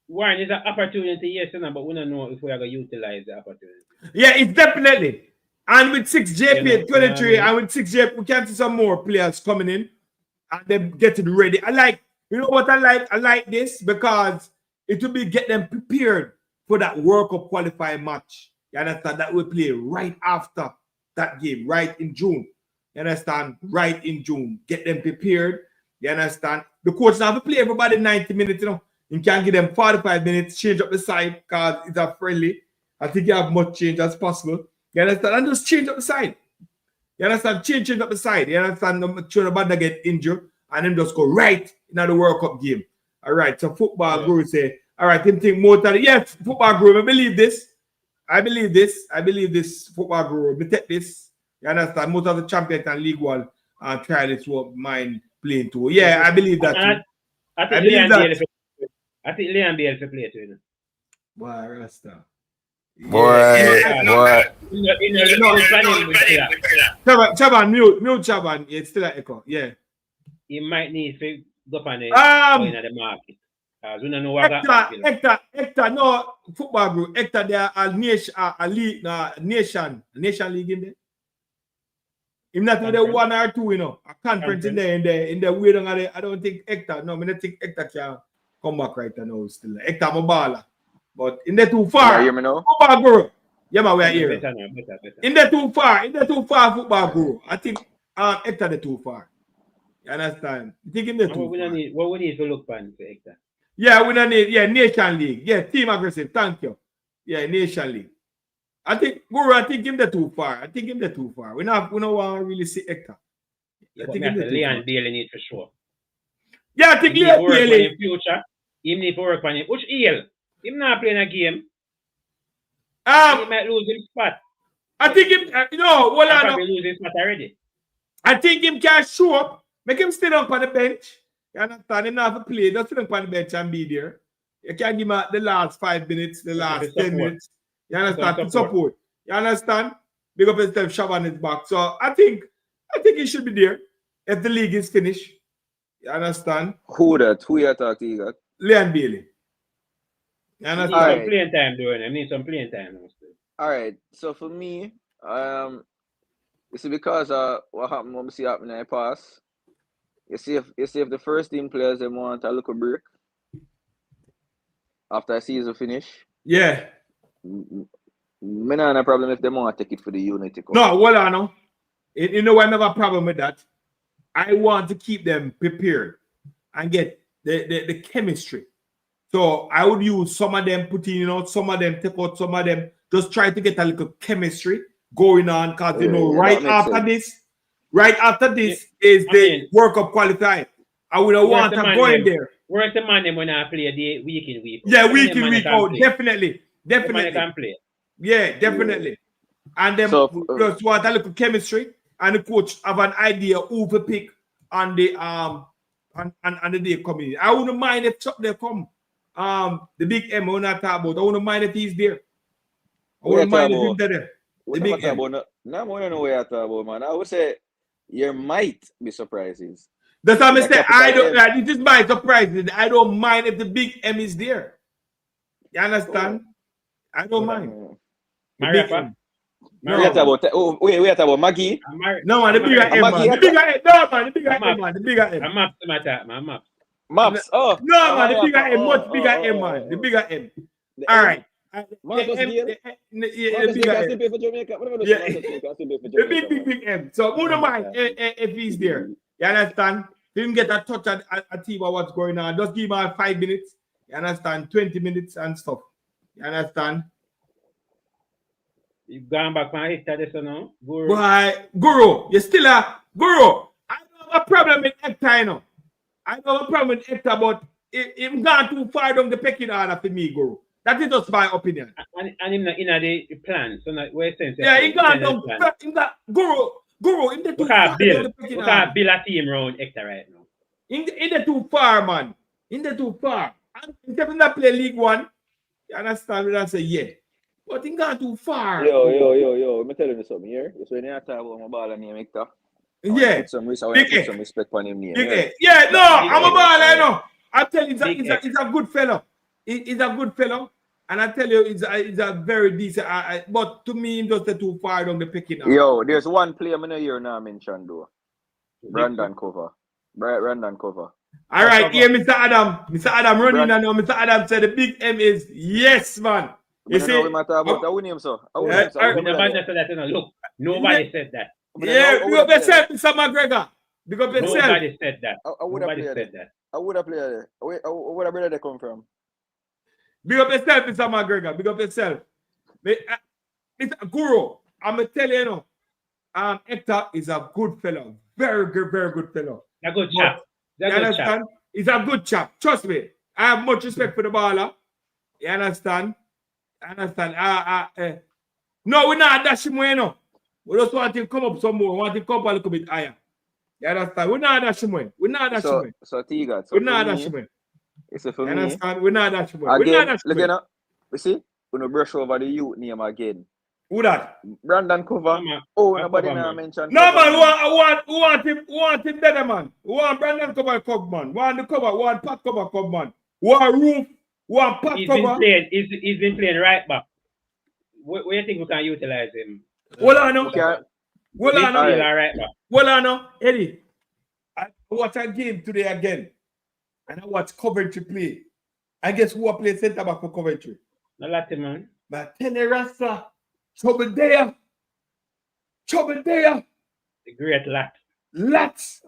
Warren is an opportunity, yes, but we don't know if we are going to utilize the opportunity. Yeah, it's definitely. And with 6 JP 23, and with 6 JP, we can see some more players coming in and them getting ready. You know what I like? I like this because it will be get them prepared for that World Cup qualifying match. You understand? That will play right after that game, right in June. You understand? Right in June. Get them prepared. You understand? The coach now have to play everybody 90 minutes, you know. You can give them 45 minutes, change up the side because it's a friendly. I think you have much change as possible. You understand? And just change up the side. You understand? Change up the side. You understand? Sure the band get injured and then just go right in the World Cup game. All right. So football guru say, all right, him think more than yes, football guru. I believe this. I believe this football guru. Me take this. You understand? Most of the champions and League One try this what mine playing too. Yeah, I believe that too. I think Leon Bale to play too. You know? Boy, Rasta. Chaban, mute Chaban. It's still an echo. Yeah. He might need to go up on the market. Because we don't know what Hector, no football group. Hector, there are nation league in there. If not the 1 or 2, you know, a conference in there, we don't have, I don't think Hector, no, I don't think Hector can come back right now still. Hector Mobala. But in there too far. You hear me now? Football group. Yeah, man, we are here. Better. In there too far, football group. I think Hector the too far. You understand? I think in there too far. What we need to look for Hector? Yeah, we don't need, Nation League. Yeah, team aggressive. Thank you. Yeah, Nation League. I think him the too far. We don't want to really see Hector. I think Leon Bailey need for sure. Yeah, I think Leon Bailey. In future, he need to work on it. Which EL? Him not playing a game. He might lose his spot. I think him, probably lose his spot already. I think him can show up. Make him stay down on the bench. You understand? He not have to play. Just sit down on the bench and be there. You can give him the last 5 minutes, the last 10 minutes. You understand? Support. You understand? Big up himself, shove on his back. So I think he should be there if the league is finished. You understand? Who you talk to you got? Leon Bailey. You understand? Some playing time doing. I need some playing time. All right. So for me, it's because what happened when we see happening in the past. You see if the first team players they want a little break after a season finish. Yeah. Me not have a problem if they want to take it for the Unity Cup. No, well, I know. You know, I never have a problem with that. I want to keep them prepared and get the chemistry. So I would use some of them, put in, some of them, take out some of them, just try to get a little chemistry going on because, right after this is the World Cup qualifying. I would want to go in there. Where's the man when I play the week in week out? Yeah, week in week out. Definitely. Can play. Yeah, definitely. And then just want a little chemistry and the coach have an idea who to pick on the on the day coming. I wouldn't mind if Chuck they come. The big M I want to talk about. I wouldn't mind if he's there. I wouldn't mind if he's there. The big M. No, I don't know what you're talking about, man. I would say you might be surprises. That's what I'm saying. I don't. This is my surprise. I don't mind if the big M is there. You understand? I don't mind. Mariapa? No. We talk about Maggie. No, man, the bigger M, man. The bigger M. No, man, the bigger M, man. The bigger M. I'm up to my top, man. Maps. Oh. No, man, the bigger M. Much bigger M, man. The bigger M. All right. The big M. So, who don't mind if he's there? You understand? He didn't get a touch at a team of what's going on. Just give him 5 minutes. You understand? 20 minutes and stuff. You understand? You gone back from Hector this now? Guru. Why? Guru, you still a Guru. I don't have a problem with Hector, you know. I don't have a problem with Hector, but him gone too far down the pecking order for me, Guru. That is just my opinion. And him not in the plan. So not where sense. Yeah, he gone down. Guru, in the too far. We can't build a team around Hector right now. In the too far, man. In the too far. And if you not play League One, you understand me? I say yeah. But he gone too far. Yo. I'm telling you something here. So when you talk about my ball name Hector, yeah. Put some respect on him name. Yeah, no, I'm a baller, know. I tell you, he's a good fellow. He's a good fellow. And I tell you, he's a very decent. But to me, he's just too far down the picking. Yo, there's one player I'm not here now mentioned though. Brandon Cover. All right, here, Mr. Adam. Mr. Adam running now. Mr. Adam said the big M is yes, man. You see? Know we matter about our name, sir. We never said that. Look, nobody said that. Yeah, big up yourself, Mr. McGregor. Big up yourself. Nobody said that. Nobody said that. I would have played it. Where they come from? Big up yourself, Mr. McGregor. Big up yourself. Mr. Guru, I'm going to tell you, Hector is a good fellow. Very good fellow. A good chap. You understand? He's a good chap. Trust me. I have much respect for the baller. You understand? No, we're not dashing more, no. We just want him to come up some more. We want him to come up a little bit higher. You understand? We're not dashing more. We're not dashing more. So Tiga. We're not dashing more. It's a for you me. Understand? We're not dashing more. Again, look at that. You see? We're going to brush over the youth name again. Who that? Brandon Cover. Nobody now mentioned. No, man. We want him better, man. We want Brandon Cover Cobb, man. We want the cover. We want Pat Cover Cobb, man. We want Roof. We want Pat Cover. He's been playing right back. Where do you think we can utilize him? Well, I know. Well, I know. Eddie, I watch a game today again. And I watch Coventry play. I guess who play centre back for Coventry? No Latin, man. But Tenerasta. Trouble there. The great Lat. Lats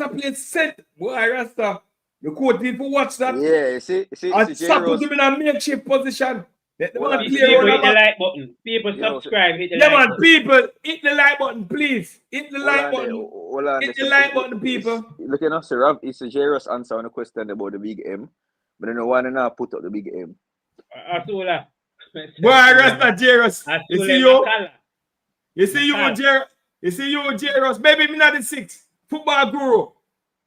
are playing center. Boy, Rasta. The coach need to watch that. Yeah, you see. And support him in a makeshift position. People hit the like button. People subscribe, hit the like button. button. People, hit the like button, please. Hit the like button. Hit the like button, people. Look at us, Rav. It's a Jairus answer on a question about the big M. But I don't want to now put up the big M. Asula. Boy, Rasta Jairus. You see you? You see you, Jairus? You see you, Jairus? Maybe me not the 6. Football guru.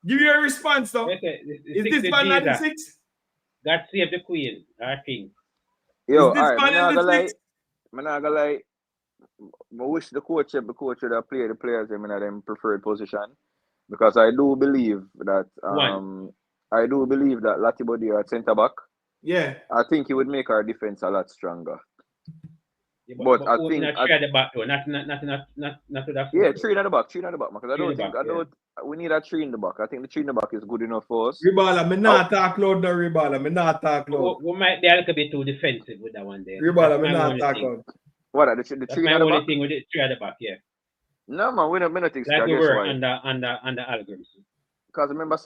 Give you a response, though. Is this man not the 6? God save the queen, our king. Yo, alright, I'm not gonna lie. I wish the coach would have played the players in their preferred position. Because I do believe that Latibody at centre back. Yeah. I think he would make our defense a lot stronger. Yeah, but I think not three at the back though, not to that. Yeah, three at the back, because we need a 3 in the back. I think the 3 in the back is good enough for us. Ribala, me not talk loud now, Ribala. Me not talk loud. We might be a little bit too defensive with that one there. Ribala, me not talk loud. What are the 3 That's in my the only back? thing with the 3 at the back, yeah. No man, we don't think like we were under algorithms. Because remember,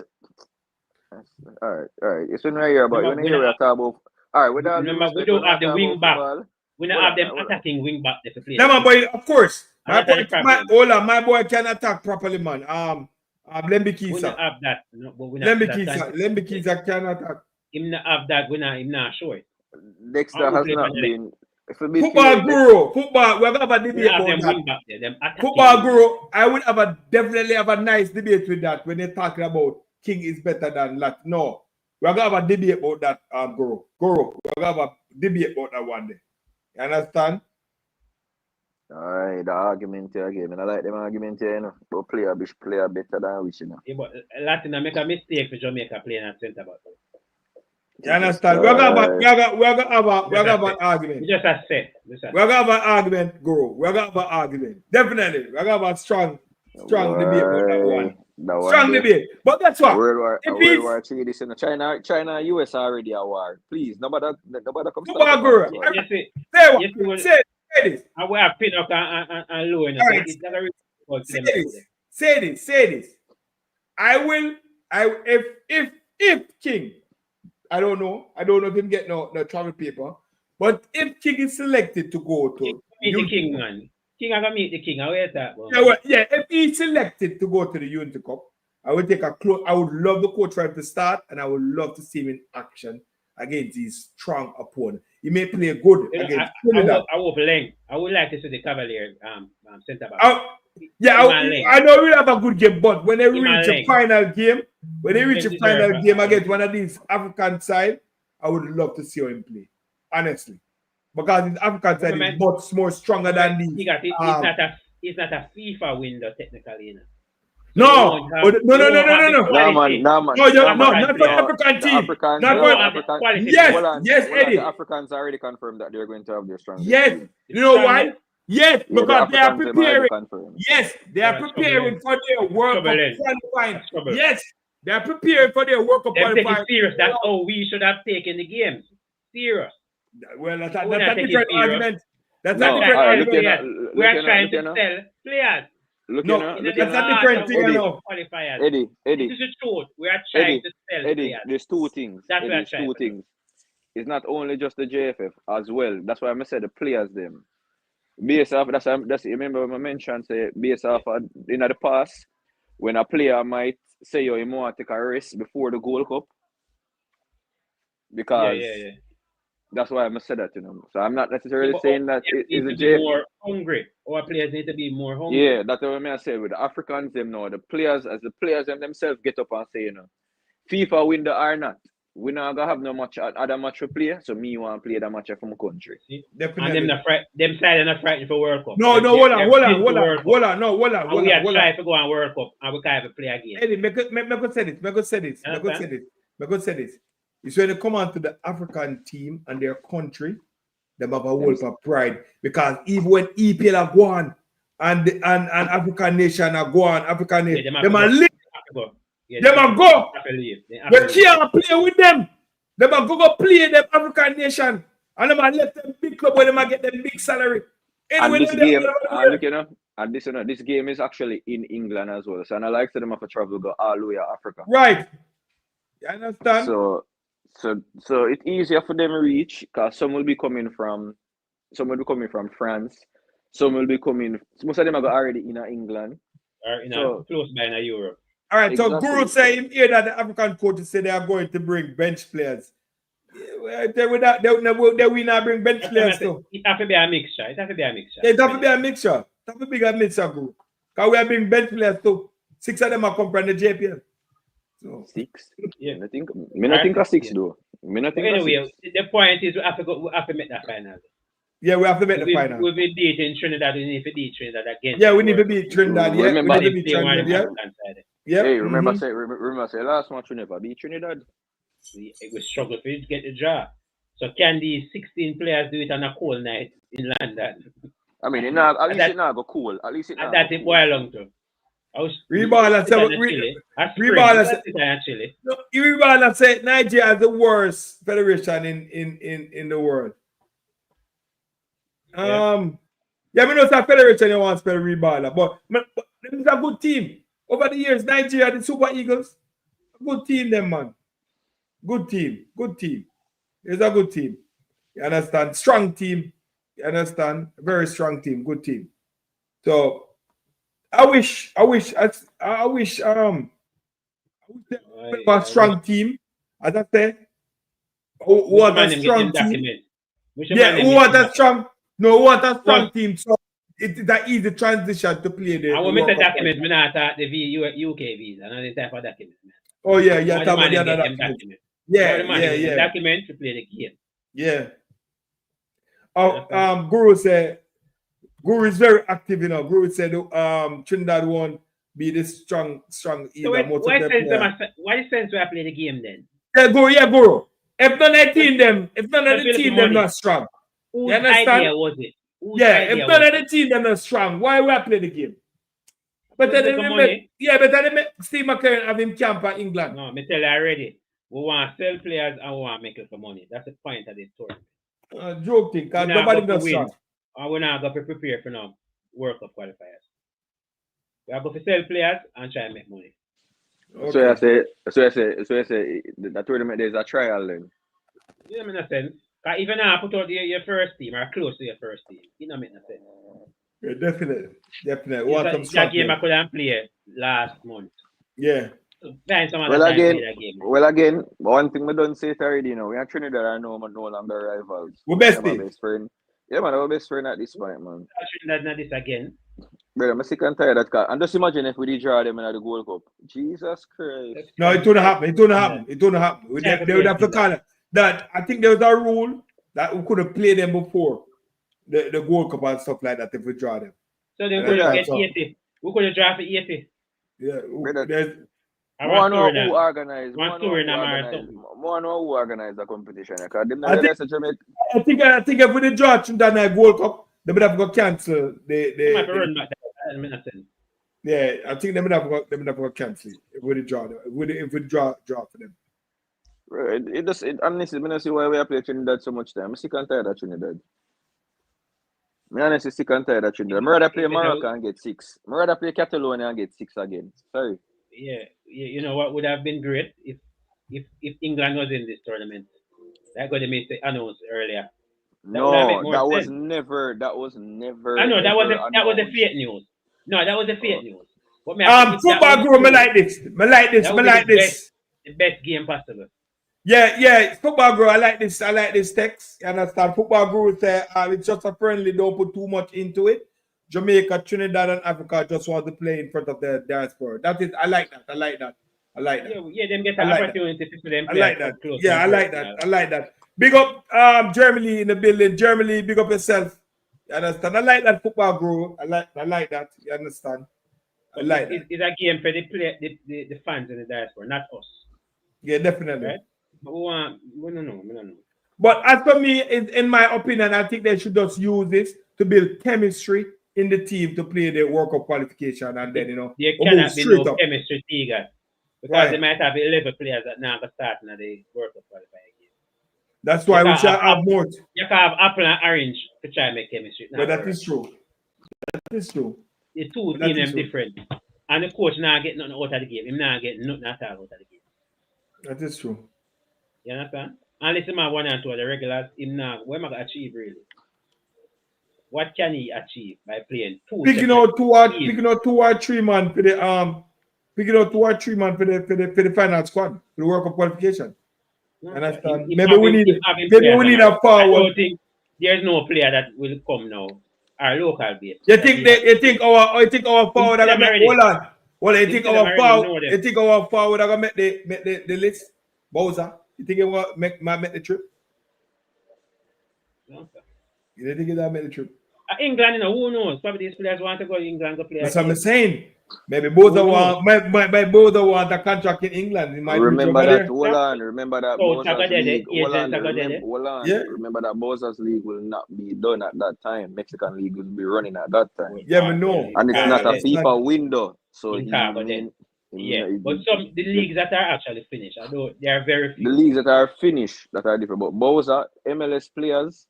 alright. It's when we hear about when you hear talk about. Alright, remember we don't have the wing back. We don't have them attacking wing back there to play. No man, boy, of course. My boy can attack properly, man. Lembikisa. We don't have that. No, Lembikisa can attack. Him not have that. Him not sure. Dexter has not been. Football guru, football. We have a debate about that. Football guru, I would definitely have a nice debate with that when they're talking about King is better than Lat. No, we're gonna have a debate about that, guru. We're gonna have a debate about that one day. You understand? Alright, the argument here again. I like them argument here, you know. But player better than which, you know. Yeah, but Latin make a mistake for Jamaica playing at centre back. You understand? We're gonna have an argument. Just a set. We're gonna have an argument, Guru. We're gonna have an argument. Definitely. We're gonna have a strong debate about that one. Strong debate. But that's what. World War III, this in China and US are already a war. Please, nobody come start. Guru. Say this. I will have pin up and low in it. Say this. If King, I don't know if him get no travel paper, but if King is selected to go to meet the King, man. King I gonna meet the King. I will that. If he's selected to go to the Unity Cup, I would I would love the coach right to start, and I would love to see him in action against his strong opponent. He may play good against Trinidad. I would like to see the Cavaliers centre back. I know we'll have a good game, but when they reach a final game, against one of these African side, I would love to see him play. Honestly. Because his African side is much more stronger than these. It's not a FIFA window technically, you know. No, man. Not for African team. Yes, Eddie. The Africans already confirmed that they're going to have their strongest team. You know why? Yes, because they are preparing. Yes, they are preparing for their World Cup qualifying. They're prepared for their World Cup Them take it qualifiers. serious. That's how we should have taken the games. Serious. Well, that's We're not a taking different serious. argument. That's No, a different alright, argument. We are trying to sell players. That's a different thing, you know. Qualifiers. Eddie. This is the truth. We are trying to sell players. There's two things. That's what I'm There's trying two to do. things. It's not only just the JFF as well. That's why I said the players them. Based off that's remember I mentioned say based off in the past when a player might say you want to take a rest before the Gold Cup. Because that's why I said that, you know. So I'm not necessarily saying that it is a JFF. More hungry. Our players need to be more hungry. Yeah, that's what I say with the Africans them now. The players themselves get up and say, you know, FIFA win the or not. We not gonna have no much other match to play, so me want to play that match from my country. Definitely. And them side are not frightened for World Cup. No, hold on. We are trying to go on World Cup and we can't even play again. Eddie, me go say this. It's when they come on to the African team and their country, they have a whole of pride. Because even when EPL are gone and African nation are gone, African nation, they might live. They might go. They can't play with them. They might go play them African nation. And they might let them big club where they might get them big salary. Anyway, and this game, look, you know, and this game is actually in England as well. So I like to them have to travel go all the way to Africa. Right. You understand? So it's easier for them to reach because some will be coming from France. Some will be coming. Most of them are already in England. Or close by in Europe. All right, Exactly. so Guru say here that the African coaches say they are going to bring bench players. They will not bring bench players too. It have to be a mixture. It have to be a mixture. It have to be a mixture. It have to be a mixture, Guru. Because we are bring bench players too. 6 of them are come from the JPL. So 6? Yeah. I think of 6 though. Anyway, the point is we have to make that final. Yeah, we have to make the final. We've been beating Trinidad. We need to beat Trinidad again. Yeah, we need to beat Trinidad. Yeah, Remember, we need to beat Trinidad. Yeah. Yeah. Hey, remember say last match we never beat Trinidad. We struggle to get the draw. So can these 16 players do it on a cold night in London? I mean, at least it not go cool. At least it not. That's it boil long to. Reball say Nigeria is the worst federation in the world. Yeah, we know it's a federation you want to spell Reballer, but it's a good team. Over the years, Nigeria, the Super Eagles, a good team, them man. Good team. It's a good team. You understand? Strong team. You understand? Very strong team. Good team. So I wish a strong team. As I say, who want a strong team. Yeah, who want a strong. No, what a strong team. So it's that easy transition to play the. I will make the document. Me not the UK visa. And the type of document. Oh yeah. Document. Yeah. Document to play the game. Yeah. Guru said. Guru is very active, you know. Guru said Trinidad won't be this strong either. So why sense we play the game then? Yeah, Guru. If none of the team them not strong. Whose idea was it? If none of the team them not strong, why we play the game? But then Steve McLaren have him camp at England. No, me tell you already. We want to sell players and we want to make it for money. That's the point of this tournament. Joke thing, because nobody does strong. And we're not going to prepare for now World Cup qualifiers. We are going to sell players and try and make money. Okay. So I say the tournament there is a trial then. You know, in a sense. Because even now, put out your first team or close to your first team. You know, in a sense. Yeah, definitely. That game I couldn't play last month. Yeah. So well, again, one thing we don't say it already, you know, we are Trinidad are no longer rivals. We're best friend. Yeah, man, our best friend at this point, man. Trinidad not this again. Brother, I'm sick and tired of that. And just imagine if we did draw them in the Gold Cup. Jesus Christ. No, it wouldn't happen. They would have to call it. That I think there was a rule that we could have played them before the Gold Cup and stuff like that if we draw them. So they could have get 80. We could have drawn for 80. Yeah, I want to know who organized. Who organized the competition? I think if we did draw Trinidad Gold Cup, they would have to cancel the. They might run back that. Yeah, I think they would have to cancel it. with the draw. If we draw for them. Right. Honestly, I don't see why we are playing Trinidad so much time. I'm sick and tired of Trinidad. I'm honestly sick and tired of Trinidad. I'd rather play Morocco and get 6. I'd rather play Catalonia and get 6 again. Sorry. Yeah, you know what would have been great if England was in this tournament. That got to be announced earlier. That was never. I know that was the fake news. No, that was the fake news. But football group, me like this. The best game possible. Yeah, football group. I like this text. You understand? Football group say it's just a friendly. Don't put too much into it. Jamaica, Trinidad, and Africa just want to play in front of the diaspora. That is, I like that. Yeah, them get an opportunity for them. I like that. Yeah, I like that. Big up Germany in the building. Germany, big up yourself. You understand? I like that football group. I like that. You understand? I like that. It's a game for the fans in the diaspora, not us. Yeah, definitely. Right? But we don't know. But as for me, in my opinion, I think they should just use this to build chemistry in the team to play the World Cup qualification, and then there cannot be no chemistry Tiga, because they might have 11 players that now are starting at the World Cup qualifier game. That's why we shall have more. You can have apple and orange to try and make chemistry. But that is true. The two teams are different, and the coach now getting nothing out of the game. Him now getting nothing at all out of the game. That is true. You understand? Unless him have 1 and 2 of the regulars, him now what am I gonna achieve really? What can he achieve by playing two? Picking out 2 or 3 man for the picking out 2 or 3 man for the final squad for the World Cup qualification. Understand? Maybe we need a forward. I don't think there's no player that will come now. Our local base. You think our forward are gonna make hold on? Well, you think our forward are gonna make the list? Bowser, you think he will make the trip? No, sir. You think he'll make the trip? England, who knows? Probably these players want to go to England to play. That's what I'm saying. Maybe both want a contract in England. Remember that Bowser's league. Remember that Bowser's league will not be done at that time. Mexican league will be running at that time. Yeah, we know. And it's not a FIFA window. So but the leagues that are actually finished, although they are very few. The leagues that are finished that are different. But Bowser, MLS players,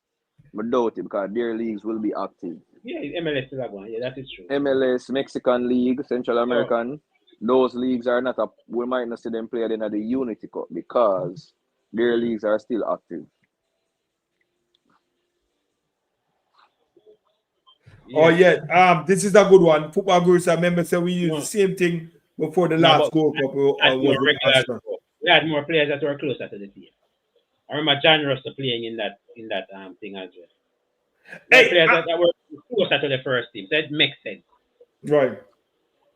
I doubt it because their leagues will be active. Yeah, MLS is one. Yeah, that is true. MLS, Mexican League, Central American, those leagues are not up. We might not see them play in the Unity Cup because their leagues are still active. Yeah. Oh yeah, this is a good one. Football groups, I remember say we used the same thing before the last Gold Cup. We had more players that were closer to the team. I remember John Russell playing in that thing as well. Players that were closer to the first team, so it makes sense. Right.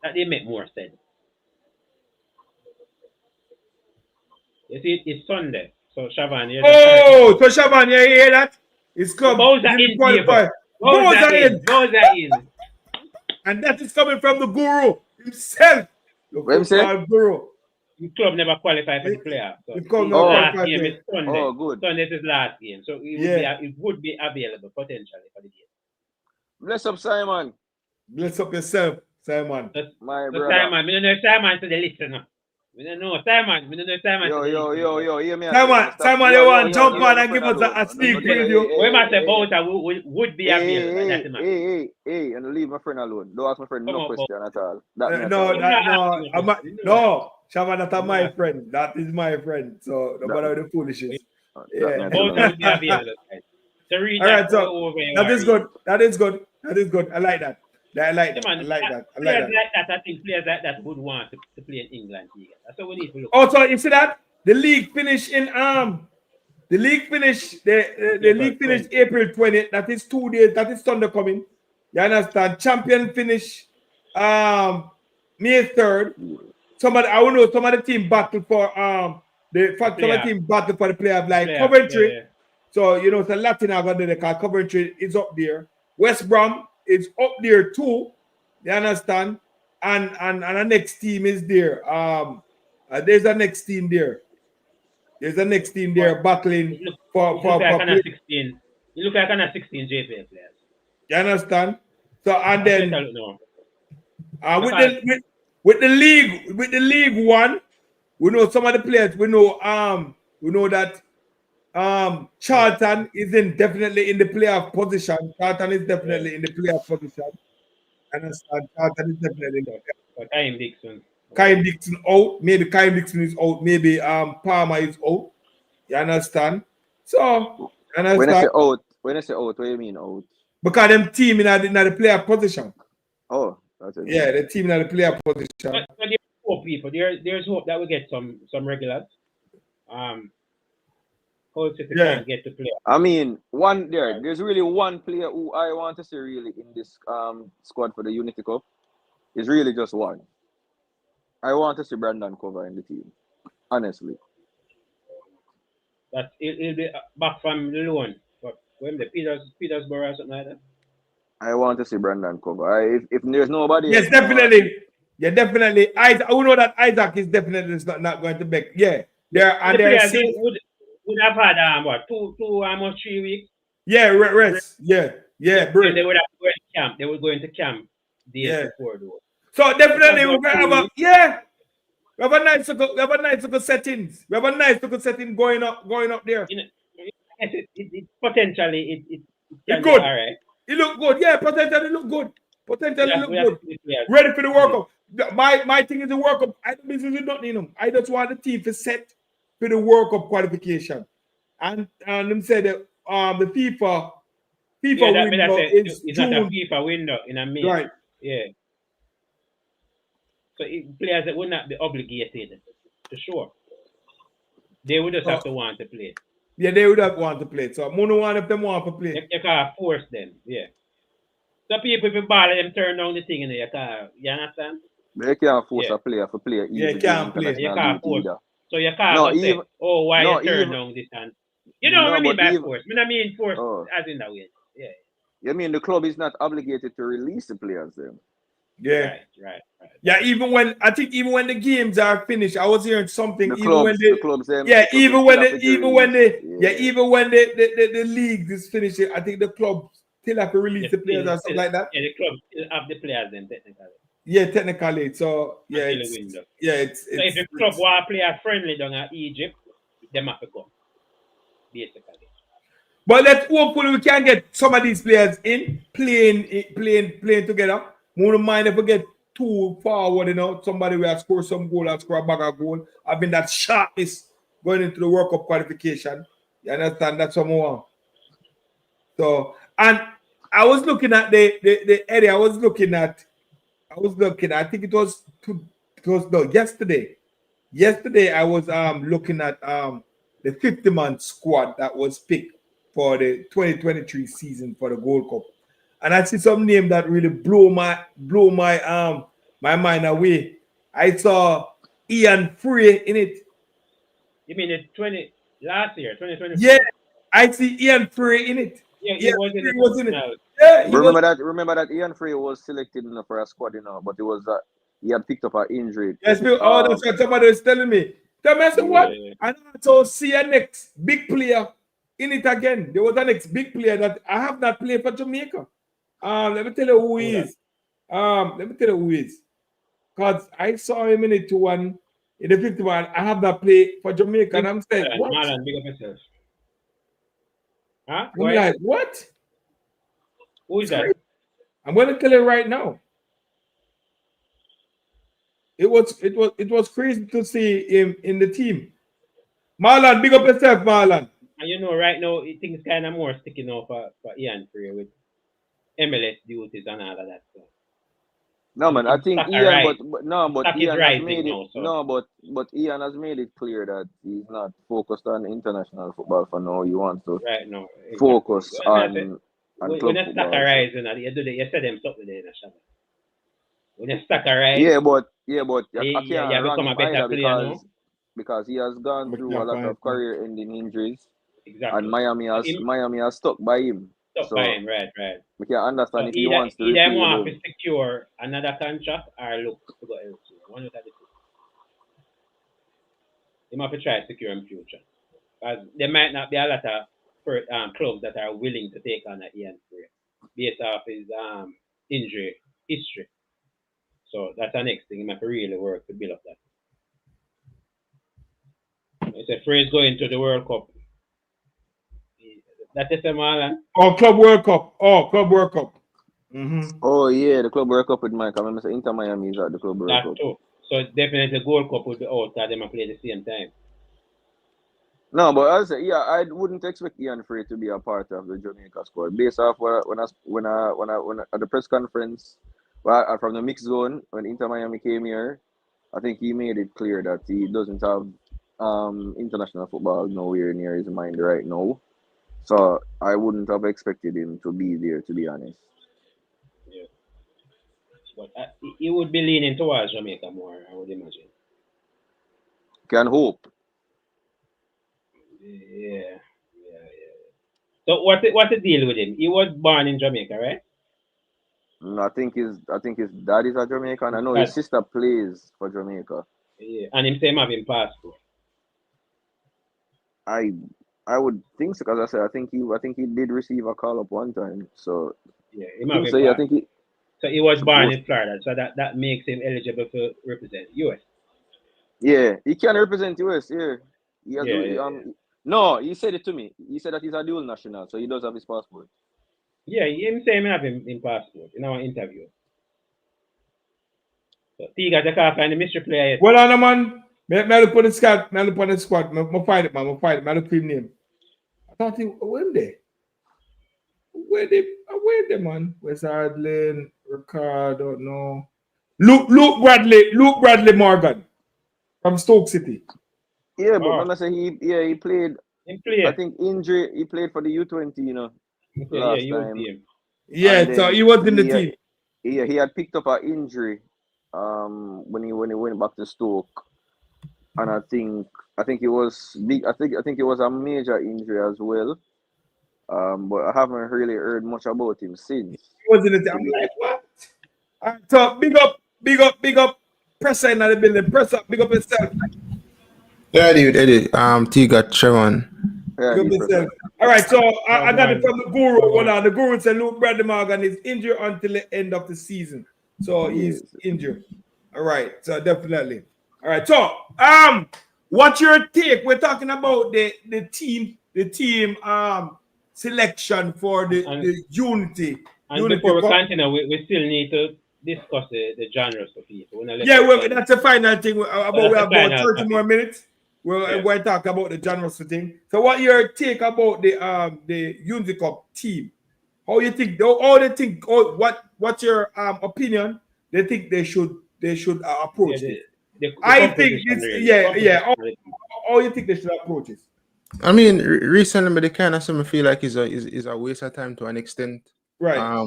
That they make more sense. You see, it's Sunday. So Shaban, so Shaban, you hear that? It's come. Bowser in. And that is coming from the guru himself. The guru. The club never qualified for the player. So last game is Sunday. Oh, good. Sunday is his last game. So it would be available potentially for the game. Bless up, Simon. Bless up yourself, Simon. My brother. Simon, we don't know Simon to the listener. We don't know Simon. Yo, hear me. Simon, you want to jump on and give us a sneak preview? We must say Bowser would be available. Hey, and leave my friend alone. Don't ask my friend no question at all. No. Shaman, that's my friend. That is my friend. So no matter the foolishness. Bowser would be available. All right, so that is good. I like that. I like that. I think players like that would want to play in England. That's what we need to look. Also, you see that the league finished in the league finished April 20th. That is 2 days. That is Sunday coming. You understand? Champion finish May 3rd. Some of the team battle for the player like Coventry. Yeah. So you know, so Latin are gonna call Coventry is up there. West Brom is up there too. You understand? And the next team is there. There's a next team there. Battling for 16. You look like 16 JPL players. You understand? So and then with the league one, we know some of the players. We know that Charlton is definitely in the playoff position. Charlton is definitely in the playoff position. Understand? Charlton is definitely in the playoff. Kyle Dixon. Kyle Dixon out. Maybe Kyle Dixon is out. Maybe Palmer is out. You understand? So understand? When I say out, what do you mean out? Because them team in the player position. Oh, that's it. Yeah, the team in the player position. But there's hope, people. There's hope that we get some regulars. Hull City can get to play. I mean, there's really one player who I want to see really in this squad for the Unity Cup. Is really just one. I want to see Brandon Cover in the team. Honestly. That he'll be back from the loan. But when the Petersborough or something like that. I want to see Brandon Cover. If there's nobody yes, else, definitely. Yeah, definitely. I know that Isaac is definitely not going to back. Yeah. They would have had 3 weeks. Yeah, rest. Yeah. Break. They would have to go into camp. They would go into camp days before though. So definitely we have we have a nice little settings. We have a nice little setting going up there. It potentially it can good. All right. It look good. Yeah, potentially look good. Ready for the World Cup. My thing is the World Cup. I don't business not need them. I just want the team to set for the World Cup qualification. And them said that the FIFA window is it's June. not a FIFA window in a May. Right. Yeah. So players that would not be obligated, for sure. They would just have to want to play. Yeah, they would have want to play. So Mono one if them want to play. You can't force them, yeah. So people if you ball them turn down the thing in there, you understand? They can't force a player to play. Yeah, can't play. You can't force. So you can't say, why you turn down this and you know what I mean by force. I mean force as in that way. Yeah. You mean the club is not obligated to release the players then? Yeah. Right. Yeah, even when the games are finished, I was hearing something. Even when the league is finished, I think the club still have to release the players or something like that. Yeah, the club still have the players then technically. Yeah, technically. So So if the club want to play a friendly down at Egypt, they have to come. Basically. But let's hopefully we can get some of these players in playing together. Wouldn't mind if we get too forward, somebody will score some goal and score a bag of goal. I mean that sharpness going into the World Cup qualification. You understand? That's what we want. So, and I was looking at the area. I think it was yesterday. Yesterday I was looking at the 50-man squad that was picked for the 2023 season for the Gold Cup. And I see some name that really blow my mind away. I saw Ian Frey in it. You mean last year, 2020? Yeah, I see Ian Frey in it. Yeah, he was in it. Yeah, remember that Ian Frey was selected for a squad, but it was he had picked up an injury. Yes, that's what somebody was telling me. Tell me, I said, what? Yeah. And so see a next big player in it again. There was a next big player that I have not played for Jamaica. Let me tell you who he is. Because I saw him in the 2-1 in the 51. I have that play for Jamaica, and I'm saying, what? Marlon, big up yourself. Huh? I'm like, what? Who is that? I'm going to tell you right now. It was crazy to see him in the team. Marlon, big up yourself, Marlon. And right now, things kind of more sticking out for Ian Frey with MLS duties and all of that stuff. No man, I think Ian, but Ian has made it. But Ian has made it clear that he's not focused on international football for now. He wants to focus on club football. When you stack a rise, you said them something there in the shop. When you stack a rise, I can't run him either because he has gone through a lot of career-ending injuries. Exactly. And Miami has stuck by him. Right. We can understand if he wants to. Either want to secure another contract or look to go elsewhere. One of the two. He might try to secure in future. Because there might not be a lot of clubs that are willing to take on Ian Frey based off his injury history. So that's the next thing. He have to really work to build up that. It's a phrase going to the World Cup. That is the man. Oh, Club World Cup. Oh, Club World Cup. Mm-hmm. Oh yeah, the Club World Cup with Mike. I remember saying Inter Miami is at the Club World That Cup. too. So definitely Gold Cup would be out because them play at the same time. No, but I say, yeah, I wouldn't expect Ian Frey to be a part of the Jamaica squad based off when at the press conference, from the mix zone when Inter Miami came here, I think he made it clear that he doesn't have international football nowhere near his mind right now. So I wouldn't have expected him to be there, to be honest. Yeah. But he would be leaning towards Jamaica more, I would imagine. Can hope. Yeah. So what's the deal with him? He was born in Jamaica, right? I think his dad is a Jamaican. I know his sister plays for Jamaica. Yeah. And him same having passport. I would think so, because I said I think he did receive a call up one time. So yeah, I think he. So he was born in Florida, so that makes him eligible to represent US. Yeah, he can represent US. Yeah, he has No, he said it to me. He said that he's a dual national, so he does have his passport. Yeah, him say him have him in passport in our interview. So Tiga the car find the mystery player yet. Well, on man, me look on the squad. Me look on the squad. Me find it, man. Me find it. Me look for his name. I thought he when they. Where they, man? West Hardlin, Ricardo, no. Luke Bradley Morgan from Stoke City. Yeah, but remember say he played. He played. I think injury. He played for the U20, last time. Yeah, so he was in the team. Yeah, he had picked up an injury when he went back to Stoke, and I think it was big. I think it was a major injury as well. But I haven't really heard much about him since. He was in the team. I'm like, what? All right, so big up. Press in the building. Press up. Big up yourself. Yeah, dude. Tiga Trevon. Yeah, all right, so I got it from the guru. Hold on, the guru said Luke Bradley Morgan is injured until the end of the season. So he's injured. All right, so definitely. All right, so what's your take? We're talking about the team selection for the unity. And before we continue, we still need to discuss the genres of people. That's the final thing. We have about 30 more minutes. We're going to talk about the genres thing. So, what your take about the Unity Cup team? How you think? What's your opinion? They think they should approach it. I think it's How you think they should approach it? I mean, recently, the kind of something feel like is a waste of time to an extent. Right. I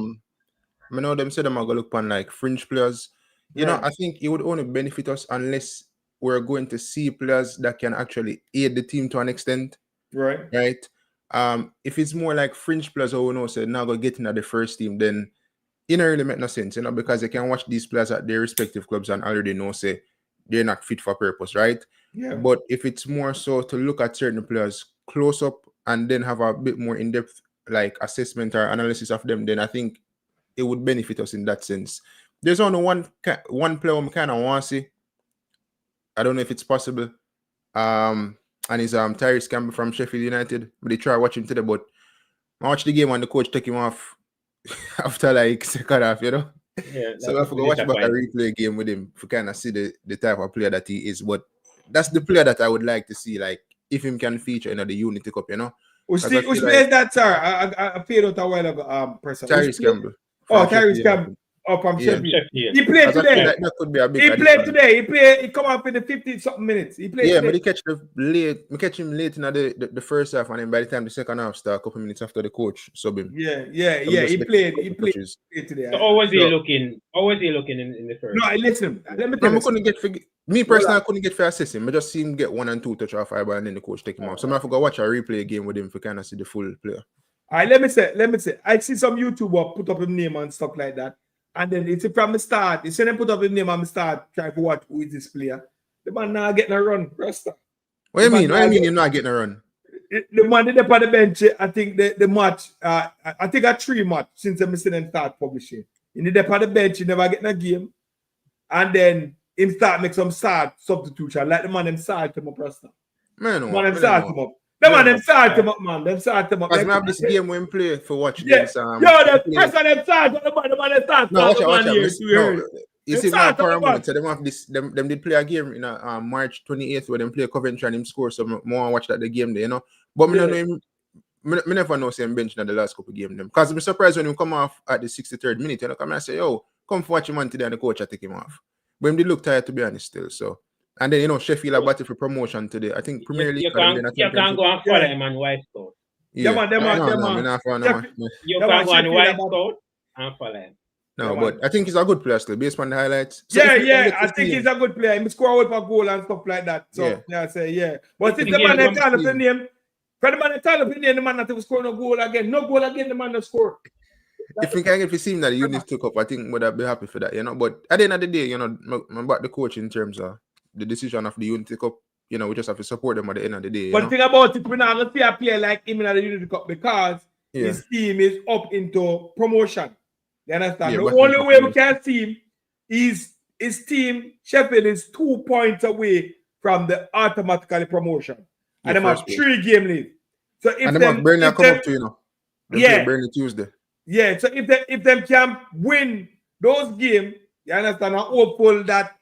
know them say them are gonna look upon like fringe players. You know, I think it would only benefit us unless we're going to see players that can actually aid the team to an extent. Right. Right. If it's more like fringe players who know say now go get into the first team, then it don't really make no sense, because they can watch these players at their respective clubs and already know say they're not fit for purpose, right? Yeah. But if it's more so to look at certain players close up and then have a bit more in-depth like assessment or analysis of them, then I think it would benefit us in that sense. There's only one player I kind of want to see. I don't know if it's possible. And it's Tyrese Campbell from Sheffield United. But they try watching today, but I watched the game and the coach took him off after like second half, Yeah, so I forgot watch back a replay game with him to kind of see the type of player that he is. But that's the player that I would like to see, like if him can feature in the Unity Cup, Which plays that, sir? I played out a while ago, person. Tyrese Campbell. Tyrese Campbell. From Sheffield. He played today. That could be a big He played today. He come up in the 50-something minutes. He played today. But he catch him late in the first half, and then by the time the second half started, a couple minutes after the coach sub him. Yeah. He played today. So how was he looking? How was he looking in the first? No, listen. Let me tell you. Me personally, I couldn't get for assist him. I just seen him get 1 and 2 touch off fiber, and then the coach take him off. So I forgot watch a replay game with him to kind of see the full player. All right, let me say. I see some YouTuber put up his name and stuff like that. And then it's from the start. You see them put up his name and start trying to watch who is this player. The man not getting a run, Rasta. What do you mean? What do you mean you're not getting a run? The man did up on the bench. I think the match. I think a 3 match since I'm missing and start publishing. He did up on the bench. He never getting a game. and then him start make some sad substitution, like the man them salt him up, Rasta. Man, no, Man them me salt no him know. up. The Me man no them salt him up, man. Them salt him up. Because Them- we have this game when play for watch Yeah, against yo, the play- press on them salt, the man them salt, No, watch the out, watch man out. here, Miss- too, you heard No, it. you Them see now salt up the Paramount, man. so them have this them did play a game in March 28th where them play Coventry and him score, so more watch that the game there, you know. But me Yeah. don't know him. Me never know same bench in the last couple game them. Because I'm surprised when him come off at the 63rd minute, you know, come and say, yo, come for watch him on today, and the coach I take him off. But him did look tired, to be honest, still. So, and then you know Sheffield are battle for promotion today. I think Premier League. You and then can I you think can go and follow Yeah. him on White Scout. Yeah, man, them man, no, them no, man. me not follow no Sheffield- man. You Yeah, can man, go on Sheffield White about- Scout and follow him. No, Yeah, but man. I think he's a good player still, based on the highlights. So Yeah, if we can yeah, get to I see think him- he's a good player. He score out for goal and stuff like that. So Yeah. I say yeah. But since The the man game they call up is- the name, for the man they call up the name, the man not score no goal again. No goal again, the man that score. If we can get to see him that the unit took up, I think would have be happy for that, you know. But at the end of the day, you know, about the coach in terms of the decision of the unit take up, you know, we just have to support them at the end of the day. You But know? the thing about it, we're not gonna see a player like him in the Unity Cup because Yeah. his team is up into promotion. You understand? Yeah, the but only into way we promotion. can see him is his team, Sheffield, is 2 points away from the automatically promotion. Yeah, And they have first place. 3 game lead. So if And them have Burnley if come them- up to, you know. Them Yeah. play Burnley Tuesday. yeah, so if them can win those games, you understand, I'm hopeful that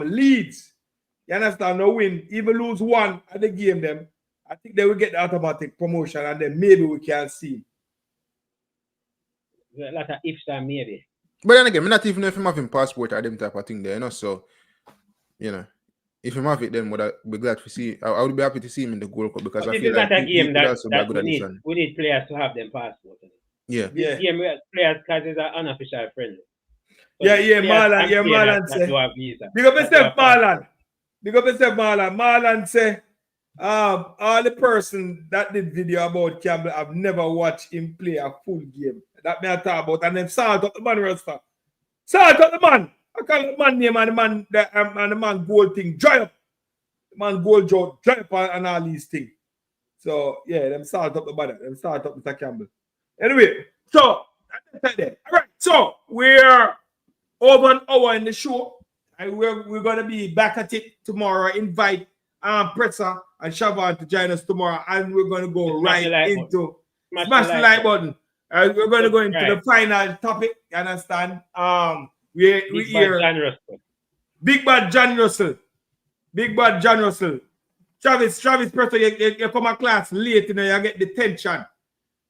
Leeds, you understand, no win, even lose one at the game, them, I think they will get the automatic promotion and then maybe we can see. There's a lot of ifs and maybe. But then again, me not even know if him having passport or them type of thing there, you know. So, you know, if him have it, then would I be glad to see. I would be happy to see him in the Gold Cup because But I this feel is like not a he game could that, also be a that good we need. addition. We need players to have them passport. Yeah. This Yeah. game, players because it's an unofficial friendly. So Yeah, players Marlon, and yeah, players Marlon that say. do have visa. Big up that do yourself, have passport. Marlon. Big up yourself, Marlon. Marlon say, all the person that did video about Campbell have never watched him play a full game. That me I talk about. And then salt up the man roster. Salt up the man. I call the man name and the man goal thing. Dry up. The man goal dry up and all these things. So yeah, them salt up the body. Them salt up Mr. Campbell. Anyway, so that's there. All right, so we're over an hour in the show. And we're gonna be back at it tomorrow. Invite Pretza and Shavan to join us tomorrow, and we're gonna go Smash the right like into Smash smash the like button. We're gonna go into the final topic. You understand? We Big hear bad John Russell. Big Bad John Russell. Big Bad John Russell. Travis Pretza, you come to class late, you know, you get the tension.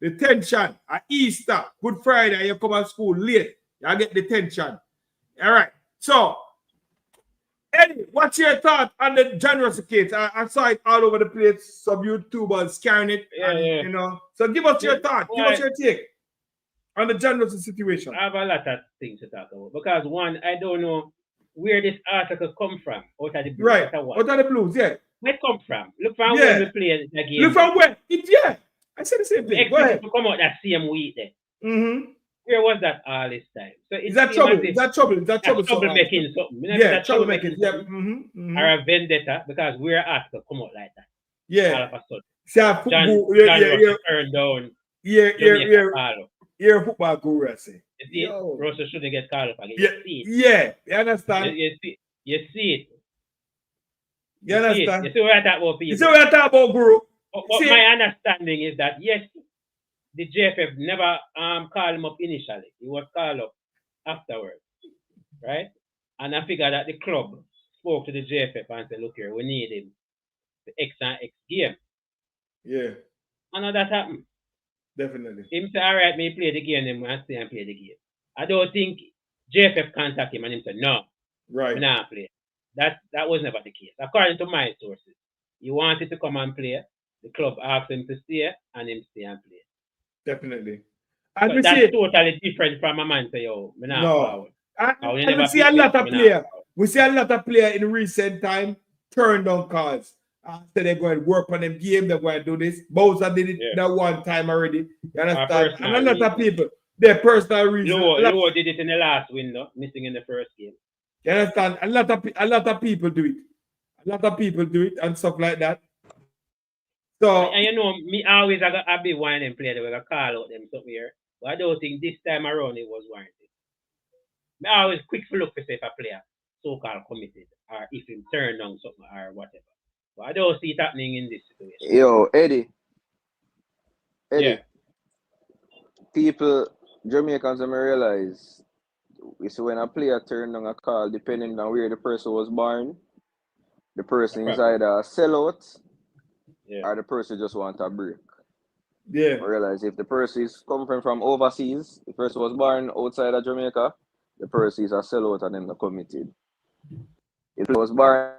The tension at Easter, Good Friday, you come to school late, you get the tension. All right. So, Eddie, what's your thought on the John Russell case? I saw it all over the place. Some YouTubers carrying it. Yeah, yeah. You know. So give us your thought. Give us your take on the John Russell situation. I have a lot of things to talk about because one, I don't know where this article come from. Out of the blue. Right. Out of what? What are the Blues? Yeah. Where it come from? Look from Yeah. when we play the game. Look from where? Yeah. I said the same thing. Go ahead. Expect it to come out that same week there. Mm-hmm. Where was that all this time? So Is that trouble? Is that trouble? Is that trouble? troublemaking something? Yeah, troublemaking. Yeah. something. Mm-hmm. Or a vendetta because we're asked to come out like that. All Yeah. of a sudden. See, John yeah. Russell turned down Jamaica call up. Yeah, football guru, I say. You see, Yo. Russell shouldn't get called up again. Yeah, You see it. yeah. You understand? You see it. You understand? You see what I talk about people. You see what I talk about, guru? But See- my understanding is that yes, the JFF never called him up initially. He was called up afterwards, right? And I figured that the club spoke to the JFF and said, "Look here, we need him the X and X game." Yeah, And all that happened. definitely. Him say, "All right, me play the game, then I stay and play the game." I don't think JFF contact him and him said, "No, Right. I'm not play." That was never the case. According to my sources, he wanted to come and play. The club asked him to stay, and him stay and play. Definitely. And But we that's see, totally different from a man say, "Yo, me not No. forward." and you we never see a beat lot me, of me not players. forward. We see a lot of players in recent time turn down calls. So they're going to work on them game, they're going to do this. Bowser did it Yeah. that one time already. You understand? personal And a lot of reason. people, their personal reasons. Luo did it in the last window, missing in the first game. You understand? A lot of people do it. A lot of people do it and stuff like that. So And you know, me always I be one and play. They will call out them something here. But I don't think this time around it was warranted. Me always quick to look to say if a player so-called committed, or if him turn down something or whatever. But I don't see it happening in this situation. Yo, Eddie. Yeah. People, Jamaicans, may realize, you see, when a player turn down a call, depending on where the person was born, the person is either a sellout or the person just want a break. Yeah. I realize if the person is coming from overseas, the person was born outside of Jamaica, the person is a sellout and them not committed. If it was born,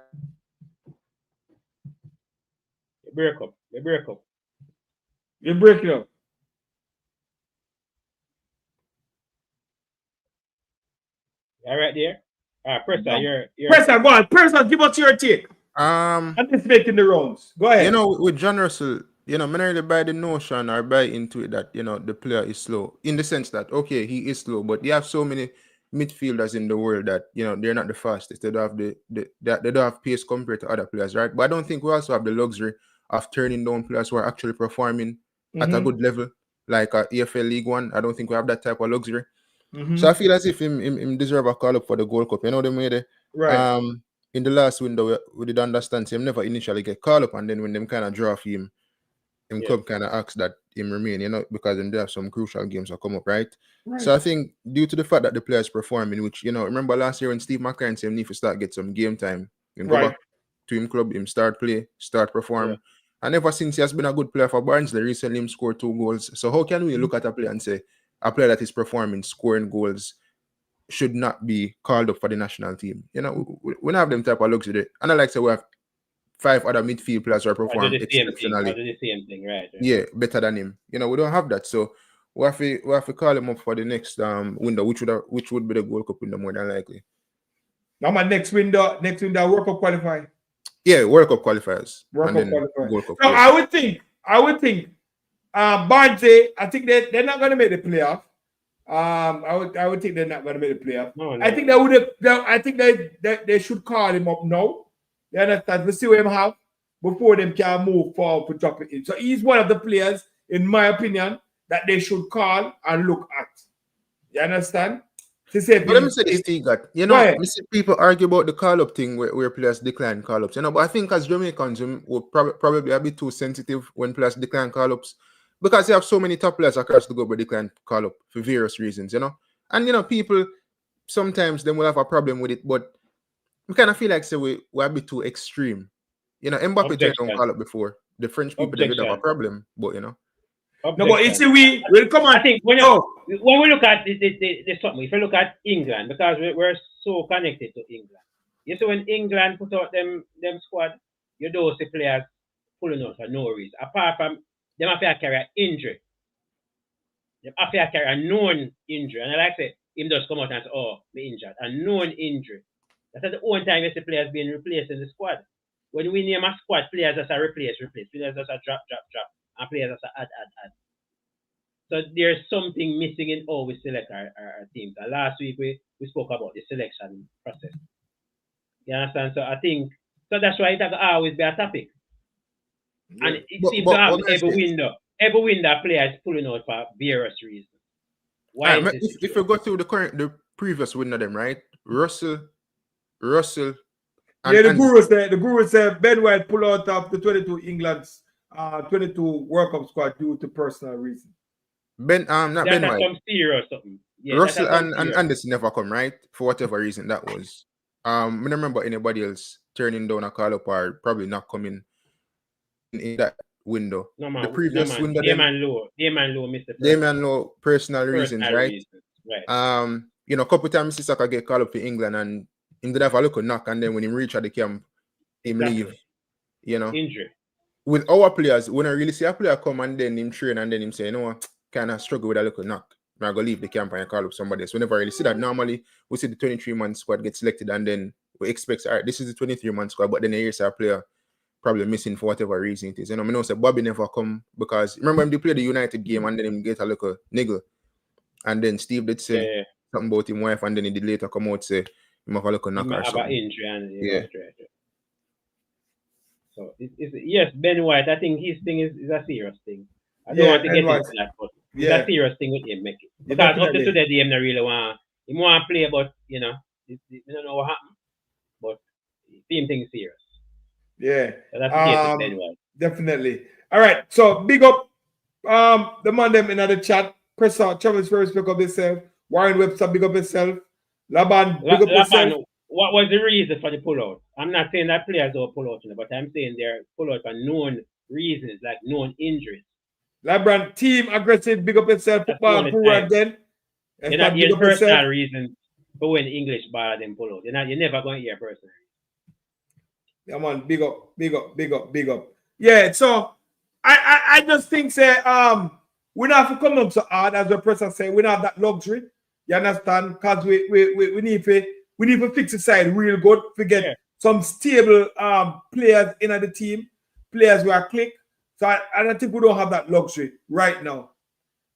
They break up. You break it up. All right there. Preston, you're Preston, go on. Preston, give us your take. I'm just making the rounds. Go ahead. You know, with John Russell, you know, I really buy the notion or buy into it that, you know, the player is slow. In the sense that, okay, he is slow, but you have so many midfielders in the world that, you know, they're not the fastest. They don't have they don't have pace compared to other players, right? But I don't think we also have the luxury of turning down players who are actually performing at a good level, like a EFL League One. I don't think we have that type of luxury. So I feel as if him deserve a call up for the Gold Cup. You know, they made it. Right. In the last window, we did understand him never initially get called up, and then when them kind of draw for him club kind of asks that him remain, you know, because then they have some crucial games that come up, right? So I think due to the fact that the players performing, which, you know, remember last year when Steve McLaren said him need to start get some game time, him go back to him club, him start play, start perform. And ever since he has been a good player for Barnsley, recently him scored 2 goals. So how can we look at a player and say a player that is performing, scoring goals, should not be called up for the national team? You know, we don't have them type of luxury. And I like to say we have 5 other midfield players who are performing exceptionally. Do the same thing, right? Yeah, better than him. You know, we don't have that. So we have to call him up for the next window, which would be the Gold Cup window more than likely. Now my next window, World Cup qualifying. Yeah, World Cup qualifiers. World Cup qualifiers. World Cup, so yeah. I would think Barnsley, I think they're not gonna make the playoff. I would think they're not gonna make the playoff. No. I think they would have I think they should call him up now. You understand? We see what him have before them can move forward to drop it in. So he's one of the players, in my opinion, that they should call and look at. You understand? But let me say this, T-God. You know, I see people argue about the call-up thing where players decline call-ups. You know, but I think as Jamaicans, we're probably a bit too sensitive when players decline call-ups because they have so many top players across the globe who decline call-up for various reasons, you know. And, you know, people, sometimes them will have a problem with it, but we kind of feel like we're a bit too extreme. You know, Mbappe turned down call-up before. The French people didn't have a problem, but, you know. No, but you see, we'll come on. I think when we look at the something, if you look at England, because we're so connected to England. You see, when England put out them squad, you don't see players pulling out for no reason. Apart from them have to carry an injury. They have to carry a known injury. And I like to say, him just come out and say, oh, me injured. A known injury. That's the only time you see players being replaced in the squad. When we name a squad, players as a replace, players as a drop, and players as a add. So there's something missing in how we select our teams. And last week we spoke about the selection process. You understand? So I think that's why it has always be a topic. Yeah. And it seems to happen every window players pulling out for various reasons. Why? If you go through the previous window, them right, Russell. The guru said Ben White pull out of the 22 England's 22 World Cup squad due to personal reasons. Ben White. Some serious something. Yeah, Russell and Anderson never come, right? For whatever reason that was. I don't remember anybody else turning down a call up or probably not coming in that window. No, man. The previous window. Damon Lowe, Mr. Damon Lowe, personal reasons, right? Right. You know, a couple times Sissaka get called up to England and him did have a look knock, and then when he reach at the camp, him leave. You know, injury. With our players, when I really see a player come and then him train and then him say, you know what, kind of struggle with a little knock. I'm going to leave the camp and call up somebody else. We never really see that. Normally, we see the 23-man squad get selected and then we expect, all right, this is the 23-man squad, but then you hear a player probably missing for whatever reason it is. You know, I know say Bobby never come because remember him they play the United game and then him get a little niggle. And then Steve did say something about his wife and then he did later come out say him have a little knock or something. Injury and So yes, Ben White, I think his thing is a serious thing. I don't want to get into that, but it's a serious thing with him, make it. Because up to today, he don't really want to play, but you know, we don't know what happened. but team thing serious. Yeah. So that's the case with Ben White. Definitely. All right. So big up the man them in the chat. Presser, Travis Ferris, pick up yourself. Warren Webster, big up yourself. Laban, big up yourself. What was the reason for the pullout? I'm not saying that players don't pull out, but I'm saying they're pull out for known reasons, like known injuries. Laban, team aggressive, big up yourself. Football crew again. You're not hearing personal reasons for when English ball them pull out. You're never going to hear personal. Yeah, man, big up, big up, big up, big up. Yeah, so I just think say we not have to come up so hard as the person say we don't have that luxury. You understand? Because we need to fix the side real good to get some stable players in the team, players who are click. So I don't think we don't have that luxury right now.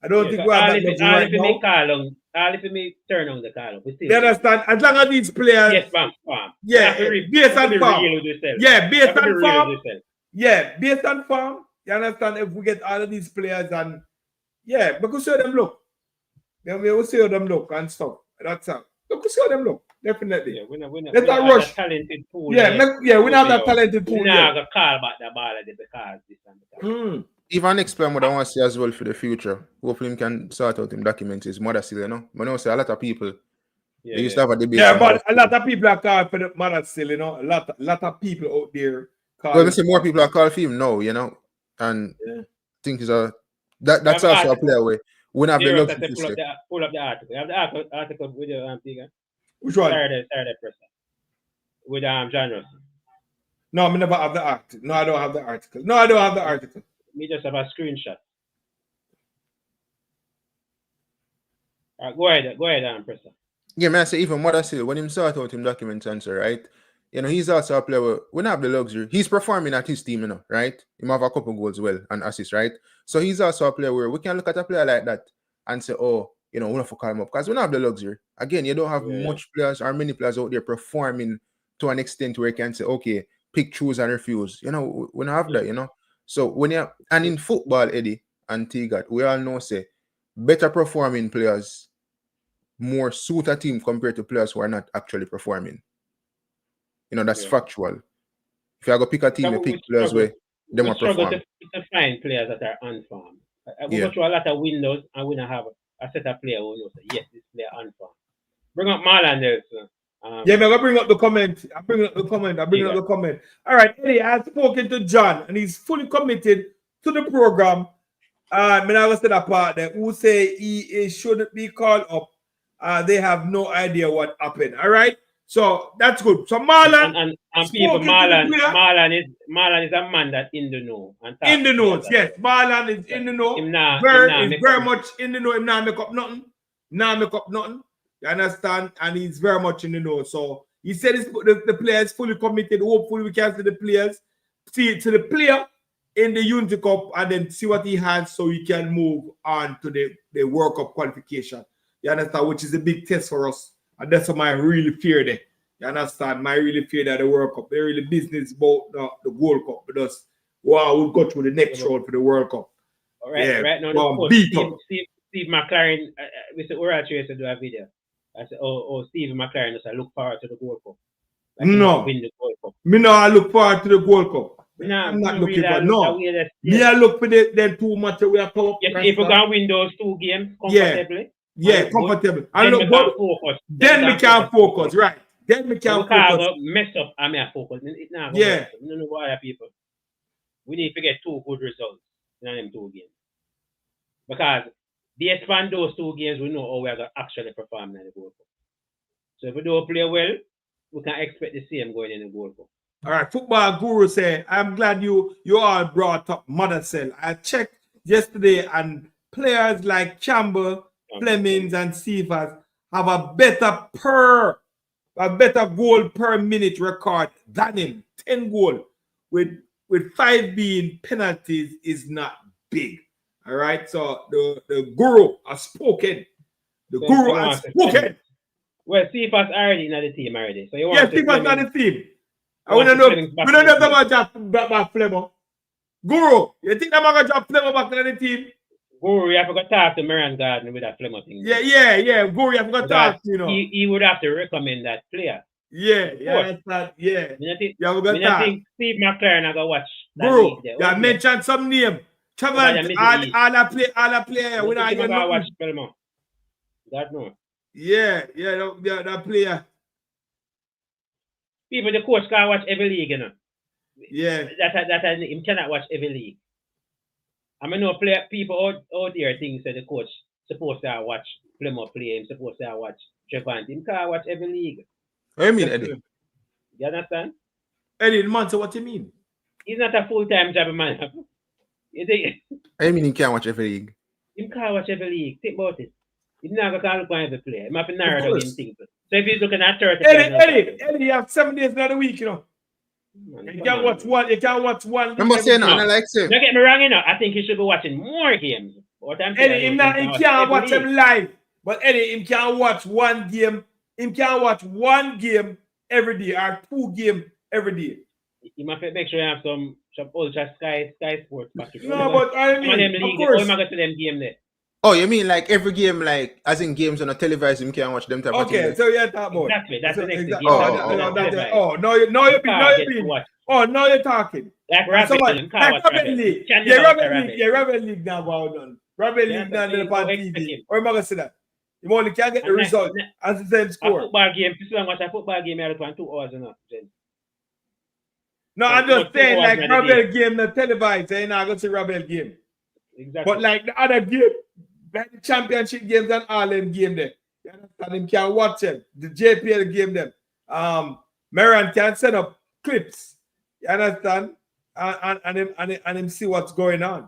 I don't think we have that luxury right now. All if me turn on the call. You understand? As long as these players, yes, farm. Yeah, based on farm. Yeah, based on farm. Yeah, based on farm. You understand? If we get all of these players and yeah, because see how them look. Then we will see how them look and stuff. That's all. Look, see how them look. Definitely. Yeah, we not let's not rush. Talented pool. Yeah, we not have that talented pool. We not gonna call back the ball because this and that. Even explain what I want to say as well for the future. Hopefully, he can sort out him documents his mother still, you know. But I know say a lot of people they used to have a debate. Yeah, but a lot of people are called for the mother still, you know. A lot of people out there. Well, let's say more people are called for him now, you know. And I think that's also a player way. We have the luxury to say. Pull up the article. You have the article with your figure. Which one? Saturday Press. With John Russell. No, I never have the article. No, I don't have the article. Me just have a screenshot. Go ahead, Presser. Yeah, man, I say even Mother still, when him sort out him documents answer, right? You know, he's also a player where we don't have the luxury. He's performing at his team, you know, right? He have a couple goals well and assists, right? So he's also a player where we can look at a player like that and say, oh, you know, we have to call him up because we don't have the luxury. Again, you don't have much players or many players out there performing to an extent where you can say, okay, pick, choose, and refuse. You know, we don't have that, you know. So when you and in football, Eddie and T-Gat, we all know say better performing players more suit a team compared to players who are not actually performing. You know, that's factual. If you go pick a team, you pick players where they are performing. To find players that are unformed. We go through a lot of windows and we don't have a set of players who knows that yes, this player unformed. Bring up Marlon Nelson. I'm gonna bring up the comment. I bring up the comment. All right, Eddie, I've spoken to John and he's fully committed to the program. I was to that part there who say he shouldn't be called up. They have no idea what happened. All right, so that's good. So Marlon and people, Marlon is a man that in the know. In the know, yes. Marlon is in the know. Very much in the know. Him not make up nothing. You understand? And he's very much in the know. So he said the player is fully committed. Hopefully we can see the players, see to the player in the Unity Cup and then see what he has so he can move on to the World Cup qualification. You understand? Which is a big test for us. And that's what I really fear there. You understand? I really fear that the World Cup. They're really business about the World Cup. Because we'll go through the next round for the World Cup. All right, right now, Steve McLaren, we said we're actually to do a video. I said, Steve McLaren, I look forward to the World Cup. No. Win the World Cup. I look forward to the World Cup. I'm not looking for no. I look for them 2 matches we have come up. Yes, if we can win those 2 games comfortably. Yeah, comfortable. Then we can focus, right? Then we can focus. Mess up, I mean, focus. No know why people. We need to get 2 good results in them 2 games. Because based on those 2 games, we know how we are going to actually perform in the World Cup. So if we don't play well, we can expect the same going in the World Cup. All right, Football Guru said, I'm glad you all brought up Mother Cell. I checked yesterday and players like Campbell, Flemings, and Cephas have a better goal per minute record than him. 10 goals with 5 being penalties is not big. All right, so the Guru has spoken. Well, Cephas already in the team already. So you want Cephas not the team. We don't know if they're going to drop back Flemmer. Guru, you think they're going to drop Flemmer back in the team? Guru, you have to talk to Marion Garden with that Flemmer thing. Yeah. Guru, you have to talk to, you know. He would have to recommend that player. Yeah, Of yeah, course. that's not, yeah. Me not think, Yeah, we me got not that. think Steve McLaren I go watch that Bro, league there. yeah, Okay. mention some name. Over Chaman, the Middle East. all the player. Me We not not think get him go watch nothing. Belmont. God no. Yeah, that player. People, the coach can't watch every league, you know. Yeah. That him cannot watch every league. I mean, no player people out there think that the coach supposed to watch Plymouth play. Him supposed to watch Trevant. Him can't watch every league. What do you mean, Just Eddie? to- You understand? Eddie, man, so what you mean? He's not a full-time job, man. You think I mean, you can't watch every league. him can't watch every league. Think about it. He's not going to look at every player. He have to narrow down course. him things. So if he's looking at 30 players, no problem. Eddie, you have 7 days in the week, you know. Man, You come can't on, watch man. one. You can't watch one. Remember every saying day. that, and I like saying, Don't get me wrong, you know. I think he should be watching more games. What I'm saying, Eddie, I him don't not, think he he can't watch watch every him live. But Eddie, him can't watch one game. Him can't watch one game every day or 2 games every day. league. You must make sure you have some ultra Sky Sports package. No, but I Some of them mean, of league, course. am I going to them game there? oh, you mean like every game, like as in games on a televised, you can't watch them type of thing. Okay, like- so you're talking about. Exactly, that's the next thing. Oh, no, you're You can't get to being. watch. Oh, now you're talking. Like Rabbit, Somebody, you can't watch Rabbit Rabbit. League. You can't Yeah, watch Rabbit Rabbit. League. Yeah, Rabbit League now, well done. Rabbit Yeah, League now so on you expect TV. him. Or am I going to say that? You only can't get the And result next- as the same A score. football game, if you watch a football game, you have to spend 2 hours enough. No, I'm so just saying, 2 hours like, in a Rabbit game, the televised, you're not going to see Rabbit game. Exactly. But like the other game, like the championship games and all them game there, you understand? Him can watch them. The JPL game them. Maran can set up clips. You understand? And him see what's going on.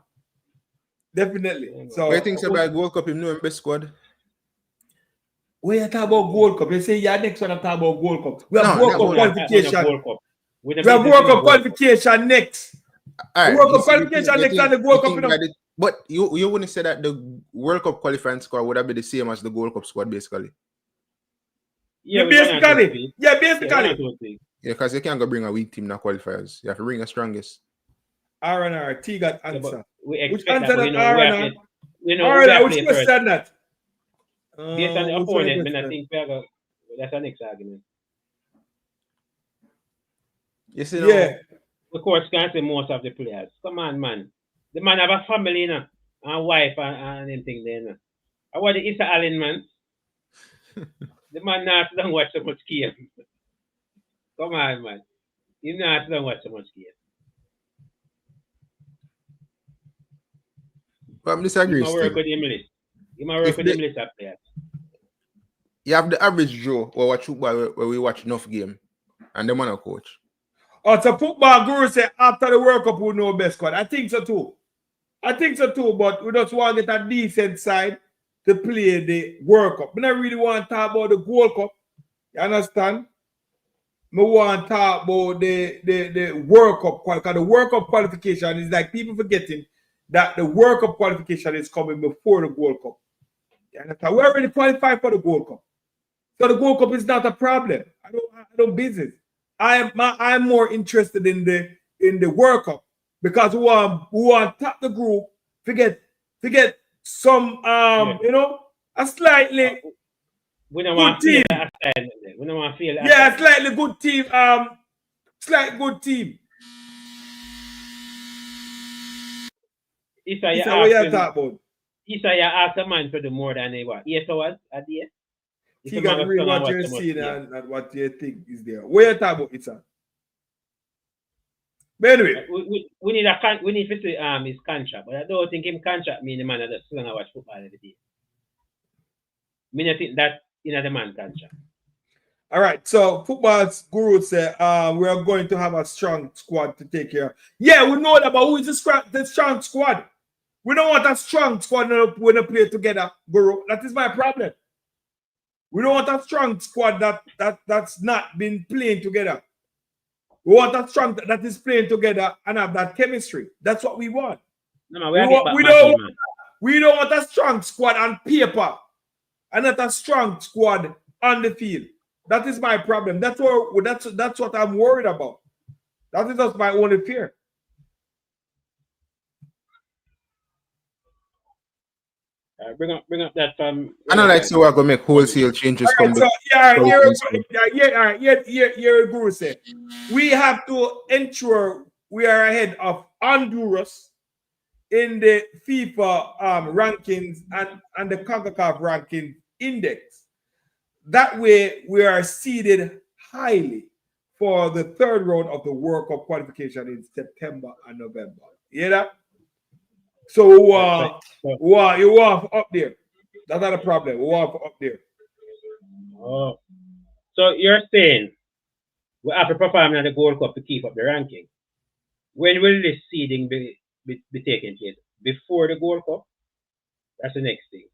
Definitely. So What do you think about Gold Cup? Him know him best squad. when you talk about Gold Cup, you say yeah, next one I talk about Gold Cup. We have No, World not Cup Gold Cup. qualification. World Cup. We have World Cup qualification next. All right, World you Cup see, qualification next and the World Cup, you know. But you wouldn't say that the World Cup qualifying squad would have been the same as the Gold Cup squad, basically. Yeah, Basically. Yeah, because you can't go bring a weak team in qualifiers. You have to bring the strongest. R&R, T got answer. We Which expect answer that, that R&R? we know R&R, we which play question first. that? Based on the which opponent, question? I think we are go, that's the next argument. You see, Yeah. Of course, can't say most of the players. Come on, man. The man have a family, you know, and wife and anything there, you know. I want the Issa Allen, man. The man not don't watch so much game. Come on, man. He not don't watch so much game. But I'm He disagreeing. might work Still. with him list. He might work If with they- him list of players. You have the average Joe or watch football where we watch enough game, and the man a coach. Oh, so football guru say after the World Cup we know best squad. I think so too. But we just want to get a decent side to play the World Cup. We don't really want to talk about the Gold Cup. You understand? We want to talk about the World Cup because the World Cup qualification is like people forgetting that the World Cup qualification is coming before the Gold Cup. You understand? We already qualified for the Gold Cup. So the Gold Cup is not a problem. I don't business. I'm more interested in the World Cup because we want to top the group, forget some a slightly We don't good want to team. feel that style. We don't want to feel that Yeah, style. slightly good team. Slight good team. Issa, That's you what you're ask talking about. Issa, you ask a man to do more than he what? 8 hours a day? If You the man got to was read strong and what you're watch so much seeing game. and what you think is there. What you talking about, Itza? But anyway, We need to see his contract, but I don't think him contract mean the man that still gonna watch football every day. Me not think that the man contract. all right. So football's guru say we are going to have a strong squad to take care of. Yeah, we know that, but who is the strong squad? We don't want a strong squad when they play together, guru. That is my problem. We don't want a strong squad that's not been playing together. We want a strong that is playing together and have that chemistry. That's what we want. No, man, We don't want a strong squad on paper and not a strong squad on the field. That is my problem. That's what I'm worried about. That is just my only fear. Bring up that from. I don't like so we're gonna make wholesale changes All come right, so the Guru said we have to ensure we are ahead of Honduras in the FIFA rankings and the CONCACAF ranking index. That way, we are seeded highly for the third round of the World Cup qualification in September and November. You hear that? So you are up there. That's not a problem. We are up there. Oh, so you're saying we have to perform in the Gold Cup to keep up the ranking. When will this seeding be taken place? Before the Gold Cup? That's the next thing.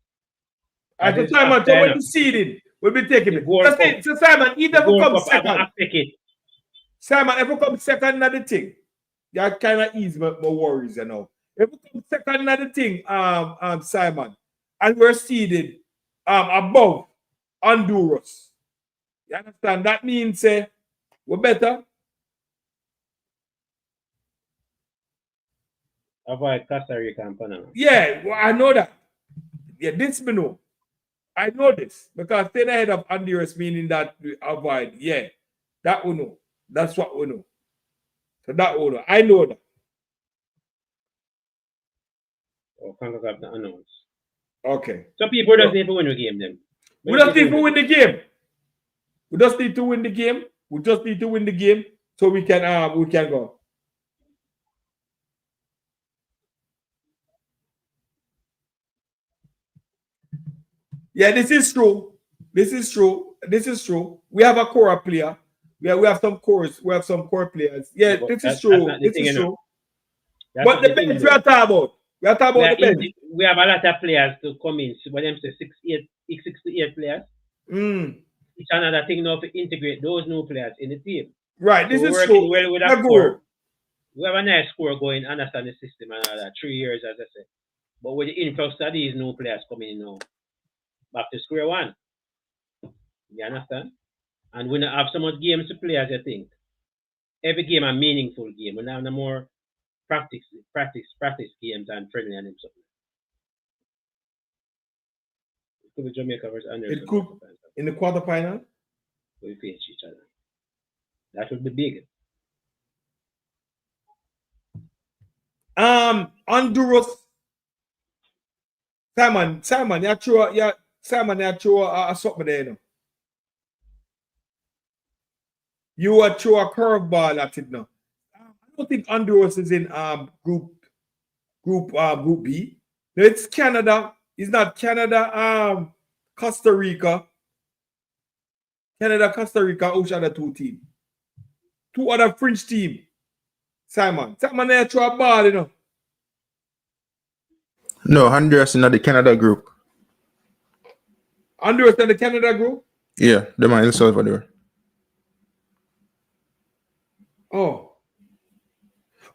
At the time, so when the seeding will be taken. So Simon, even if we come second, Simon, if we come second in the thing, that kind of ease my worries, you know. If we come second in the thing, Simon, and we're seeded above Honduras, you understand? That means we're better. Avoid Costa Rica and Panama. Yeah, well, I know that. Yeah, this me know. I know this because staying ahead of Honduras meaning that we avoid. Yeah, that we know. That's what we know. So that we know. I know that. Oh, CONCACAF to announce. Okay. So people just need to win the game then. We just need to win the game. We just need to win the game. We just need to win the game so we can go. Yeah, this is true. This is true. This is true. We have a core player. We have some cores. We have some core players. Yeah, this is true. This is true. But the bench we are talking about. We are talking about the bench. We have a lot of players to come in. So, what them say 68 players. It's another thing now to integrate those new players in the team. Right. This so is true. Well with a score. We have a nice score going, understand the system and all that. 3 years, as I said. But with the influx of these new players coming in now, back to square one. You understand? And we don't have so much games to play as you think. Every game a meaningful game. We don't have no more practice games and friendly and something. It could be Jamaica versus Anderson. It could in the quarterfinal. We face each other. That would be big. Honduras. Simon, you throw something there, you know. You are throw a curveball at it now. I don't think Honduras is in group B. No, it's Canada. It's not Canada. Costa Rica. Canada, Costa Rica. Which are the two teams? Two other French team. Simon, there throw a ball, you know. No, Honduras in the Canada group. Honduras in the Canada group? Yeah, them are El Salvador. Oh.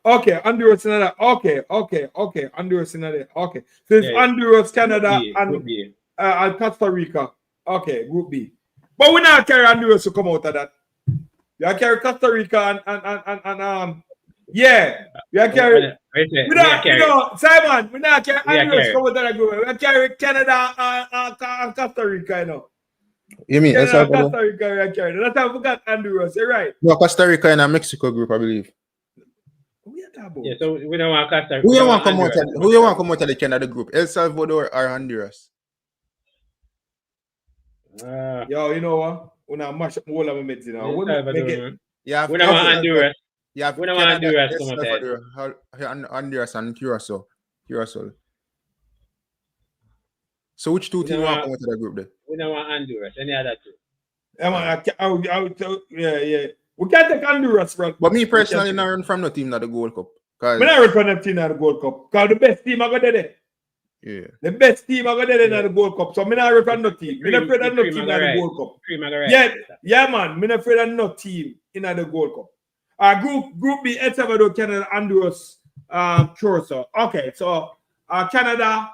Okay, Honduras in that. Okay. Honduras in that. Okay. So it's Honduras, Canada, and Costa Rica. Okay, Group B. But we not carry Honduras to come out of that. We carry Costa Rica and yeah, we carry. Simon, we not carry Honduras to come out of that group. We carry Canada and Costa Rica, you know. You mean El Salvador? Costa Rica, we carry. That's how we got Honduras. You're right. No, Costa Rica in a Mexico group, I believe. Yeah, so we don't want Costa Rica. Who you want to come out of the Canada group? El Salvador or Honduras? Yo, you know what? When I mash up all of my meds, you know. We don't want Honduras. We don't want Honduras come out there. Honduras and Curacao. So which two teams want to come out of the group then? We don't want Honduras. Any other two? Yeah. We can't take Honduras, bro. But me personally, not run from no team at the Gold Cup. I'm not run from the team at the Gold Cup. Because the best team I got there. Yeah. The best team I got there in the Gold Cup. So I'm not run from no team. I'm not afraid of no team in the Gold Cup. Yeah, man. I'm not afraid of no team in the Gold Cup. Group B, El Salvador, Canada, Honduras, Curacao. Okay, so Canada.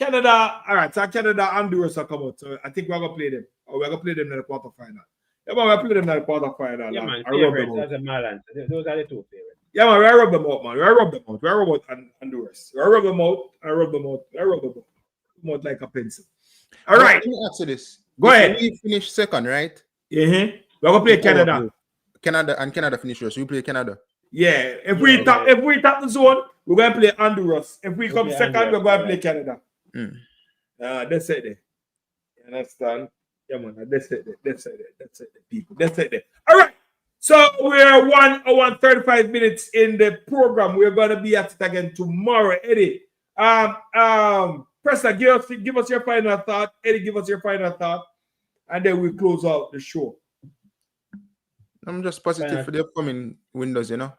All right, so Canada, Honduras will come out. So I think we're going to play them. Or we're going to play them in the quarterfinal. Yeah, man, we play them in the quarterfinal. Yeah, man, those are the two favorites. Yeah, man, we rub them out, man. We rub them out. Honduras. We rub them out. come out like a pencil. All right. Let me ask you this. Go If ahead. we finish second, right? We're gonna play Canada. Canada finish first. We play Canada. Yeah. If we top the zone, we're gonna play Honduras. If we come play second, Honduras, we're gonna play right. Canada. Mm. That's it there. You understand? Yeah, man. That's it there. That's it there, people. That's it there. All right. So we're 1 hour and 35 minutes in the program. We're gonna be at it again tomorrow, Eddie. Presta, give us your final thought. Eddie, give us your final thought, and then we close out the show. I'm just positive for the upcoming windows, you know.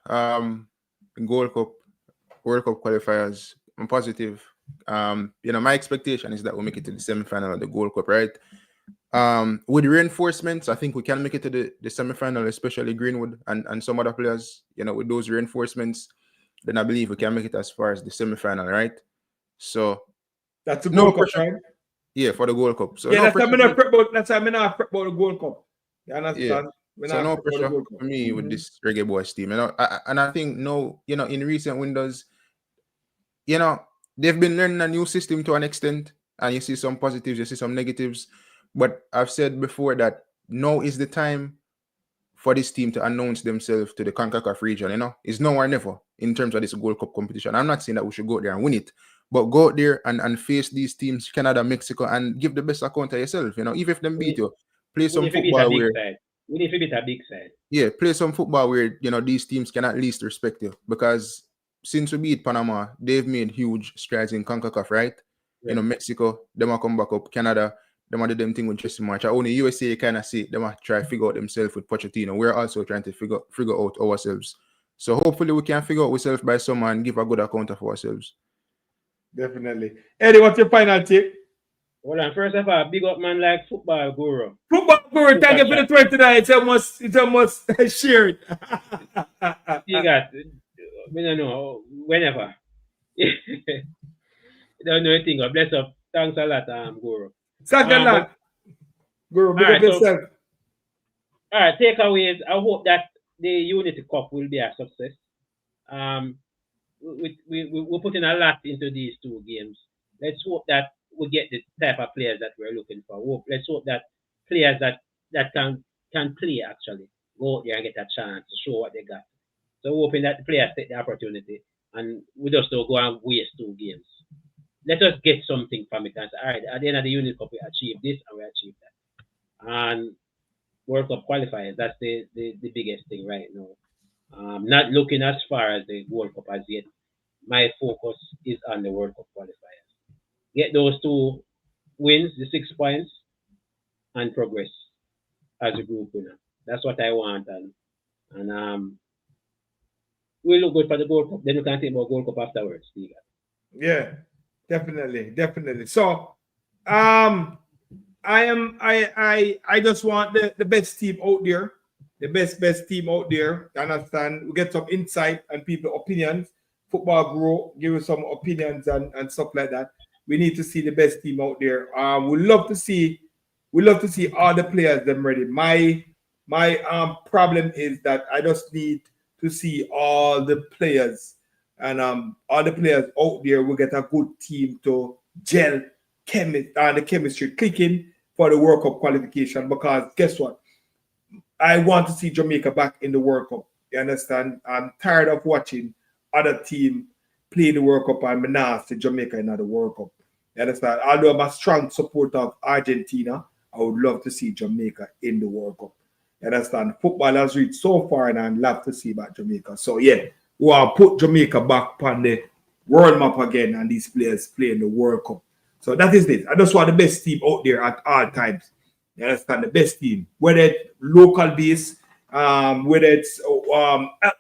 Gold Cup, World Cup qualifiers. I'm positive. You know, my expectation is that we'll make it to the semi-final of the Gold Cup, right? With reinforcements, I think we can make it to the semi-final, especially Greenwood and some other players. You know, with those reinforcements, then I believe we can make it as far as the semi-final, right? So that's a Gold Cup, right? Yeah, for the Gold Cup. So yeah, that's why I'm not prep about the Gold Cup. You understand? Yeah. So no pressure for me with this Reggae Boyz team, you know. And I think you know, in recent windows, you know, they've been learning a new system to an extent, and you see some positives, you see some negatives. But I've said before that now is the time for this team to announce themselves to the CONCACAF region, you know. It's now or never in terms of this Gold Cup competition. I'm not saying that we should go there and win it, but go out there and face these teams, Canada, Mexico, and give the best account of yourself, you know. Even if them beat you, play some football where we need to beat a big side. Yeah, play some football where, you know, these teams can at least respect you. Because since we beat Panama, they've made huge strides in CONCACAF, right? Yeah. You know, Mexico, them will come back up. Canada, them will do them thing with Jesse March. Only USA kind of see them try to figure out themselves with Pochettino. We're also trying to figure out ourselves. So hopefully we can figure out ourselves by summer and give a good account of ourselves. Definitely. Eddie, what's your final take? Well, and first of all, big up man like Football Guru. Football Guru, thank you for the 29. It's almost shared. You got, I don't know, whenever. Don't know anything. Bless up. Thanks a lot, Guru. Second lot. Guru, big up yourself. All right, takeaways. I hope that the Unity Cup will be a success. We put in a lot into these two games. Let's hope that we get the type of players that we're looking for. Let's hope that players that can play actually go out there and get a chance to show what they got. So hoping that the players take the opportunity and we just don't go and waste two games. Let us get something from it and say, all right, at the end of the Unity Cup we achieved this and we achieved that. And World Cup qualifiers, that's the biggest thing right now. Not looking as far as the World Cup as yet. My focus is on the World Cup qualifiers. Get those two wins, the 6 points, and progress as a group winner. That's what I want, and we look good for the Gold Cup. Then we can think about Gold Cup afterwards. Yeah, definitely. So, I just want the best team out there, the best team out there. You understand? We get some insight and people opinions. Football Grow, give us some opinions and stuff like that. We need to see the best team out there. We love to see all the players them ready. My problem is that I just need to see all the players and all the players out there will get a good team to gel the chemistry clicking for the World Cup qualification. Because guess what? I want to see Jamaica back in the World Cup. You understand? I'm tired of watching other team play the World Cup and menace to Jamaica in the World Cup. You understand? Although I'm a strong supporter of Argentina, I would love to see Jamaica in the World Cup. You understand? Football has reached so far and I'd love to see about Jamaica. So yeah, we want to put Jamaica back on the world map again and these players playing the World Cup. So that is it. I just want the best team out there at all times. You understand? The best team. Whether it's local base, whether it's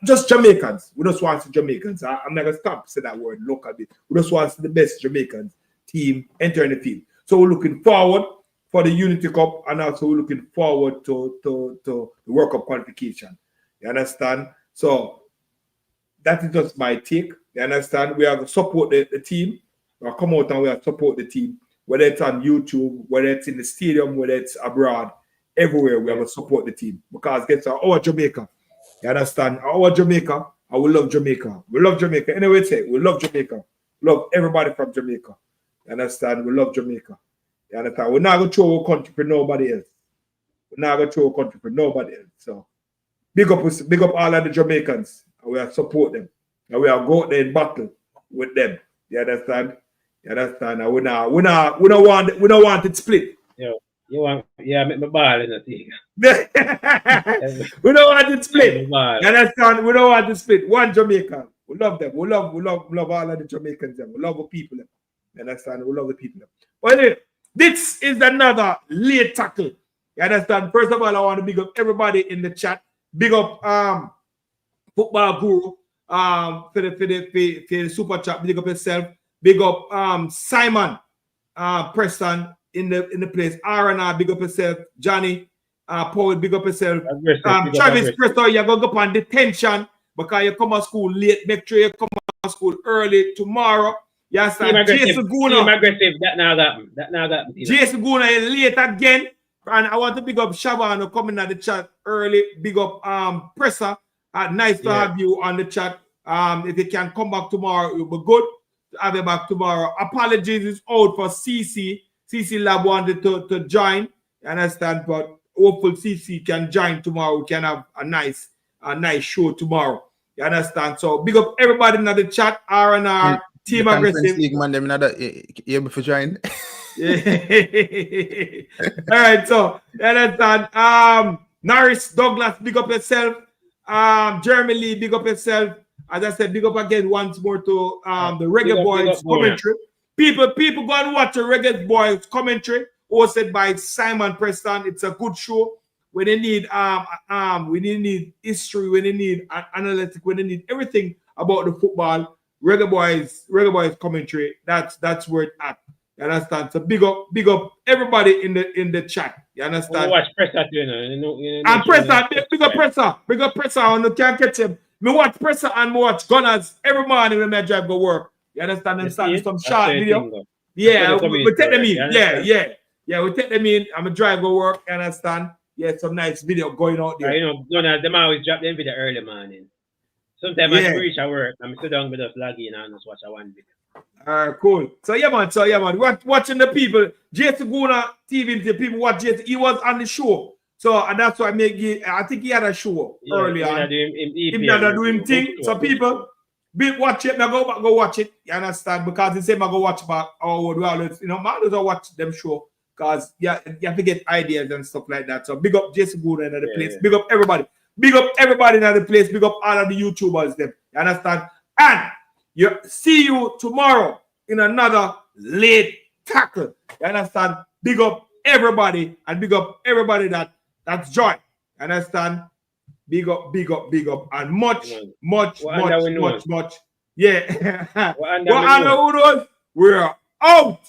just Jamaicans. We just want to see Jamaicans. I'm not going to stop say that word, local base. We just want to see the best Jamaicans team entering the field. So we're looking forward for the Unity Cup and also we're looking forward to the World Cup qualification. You understand? So that is just my take. You understand? We have to support the team. We'll come out and we have to support the team. Whether it's on YouTube, whether it's in the stadium, whether it's abroad, everywhere we have to support the team. Because it's our Jamaica. You understand? Our Jamaica, and we love Jamaica. We love Jamaica. Anyway, say we love Jamaica. Love everybody from Jamaica. You understand? We love Jamaica. You understand? We're not gonna throw our country for nobody else. We're not gonna throw our country for nobody else. So big up all of the Jamaicans. And we are support them. And we are go out there in battle with them. You understand? You understand? And we don't want it split. Make my ball in the thing. We don't want it split. Make my You ball. understand? We don't want it split. One Jamaican. We love them. We love all of the Jamaicans. We love the people. You understand? We love the people. But anyway, this is another late tackle. You understand? First of all, I want to big up everybody in the chat. Big up Football Guru for the super chat. Big up yourself. Big up Simon Preston in the place. R&R, big up yourself. Johnny Paul, big up yourself. Travis Preston, you're going to go on detention because you come to school late. Make sure you come to school early tomorrow. Yes, sir. Jason Guna. That now happened. Jason Guna is late again. And I want to big up Shaban coming at the chat early. Big up Presser. Nice to have you on the chat. If you can come back tomorrow, it will be good to have you back tomorrow. Apologies is out for CC. CC Lab wanted to join. You understand? But hopefully CC can join tomorrow. We can have a nice show tomorrow. You understand? So big up everybody in the chat. R&R. Team Aggressive. League man, them another able to join. All right, so you understand. Norris Douglas, big up yourself. Jeremy Lee, big up yourself. As I said, big up again once more to the Reggae Boyz commentary. People go and watch the Reggae Boyz commentary hosted by Simon Preston. It's a good show. When they need history, when they need analytics, when they need everything about the football. Reggae Boyz commentary. That's where it's at. You understand? So big up everybody in the chat. You understand? Watch Presser, and Presser, big up Presser. And you can't catch him. Me watch Presser and me watch Gunners every morning when I drive go work. You understand? And some short video. Yeah, we take them in. Yeah, we take them in. I'm a drive go work. You understand? Yeah, some nice video going out there. Gunners, them always drop them video early morning. Sometimes I reach at work, I'm sit down with us log in and just watch a one video. All right, cool. So yeah, man. Watching the people. Jason Guna TV, the people watch Jason. He was on the show. So and that's why I think he had a show earlier. Him not doing thing. So people watch it. Now go watch it. You understand? Because they say I go watch back or man doesn't watch them show. Because you have to get ideas and stuff like that. So big up Jason Guna in the place. Big up everybody. Big up everybody in the place. Big up all of the YouTubers. Them. You understand? And see you tomorrow in another late tackle. You understand? Big up everybody and big up everybody that's joined. You understand? Big up, and much. Yeah. We're out.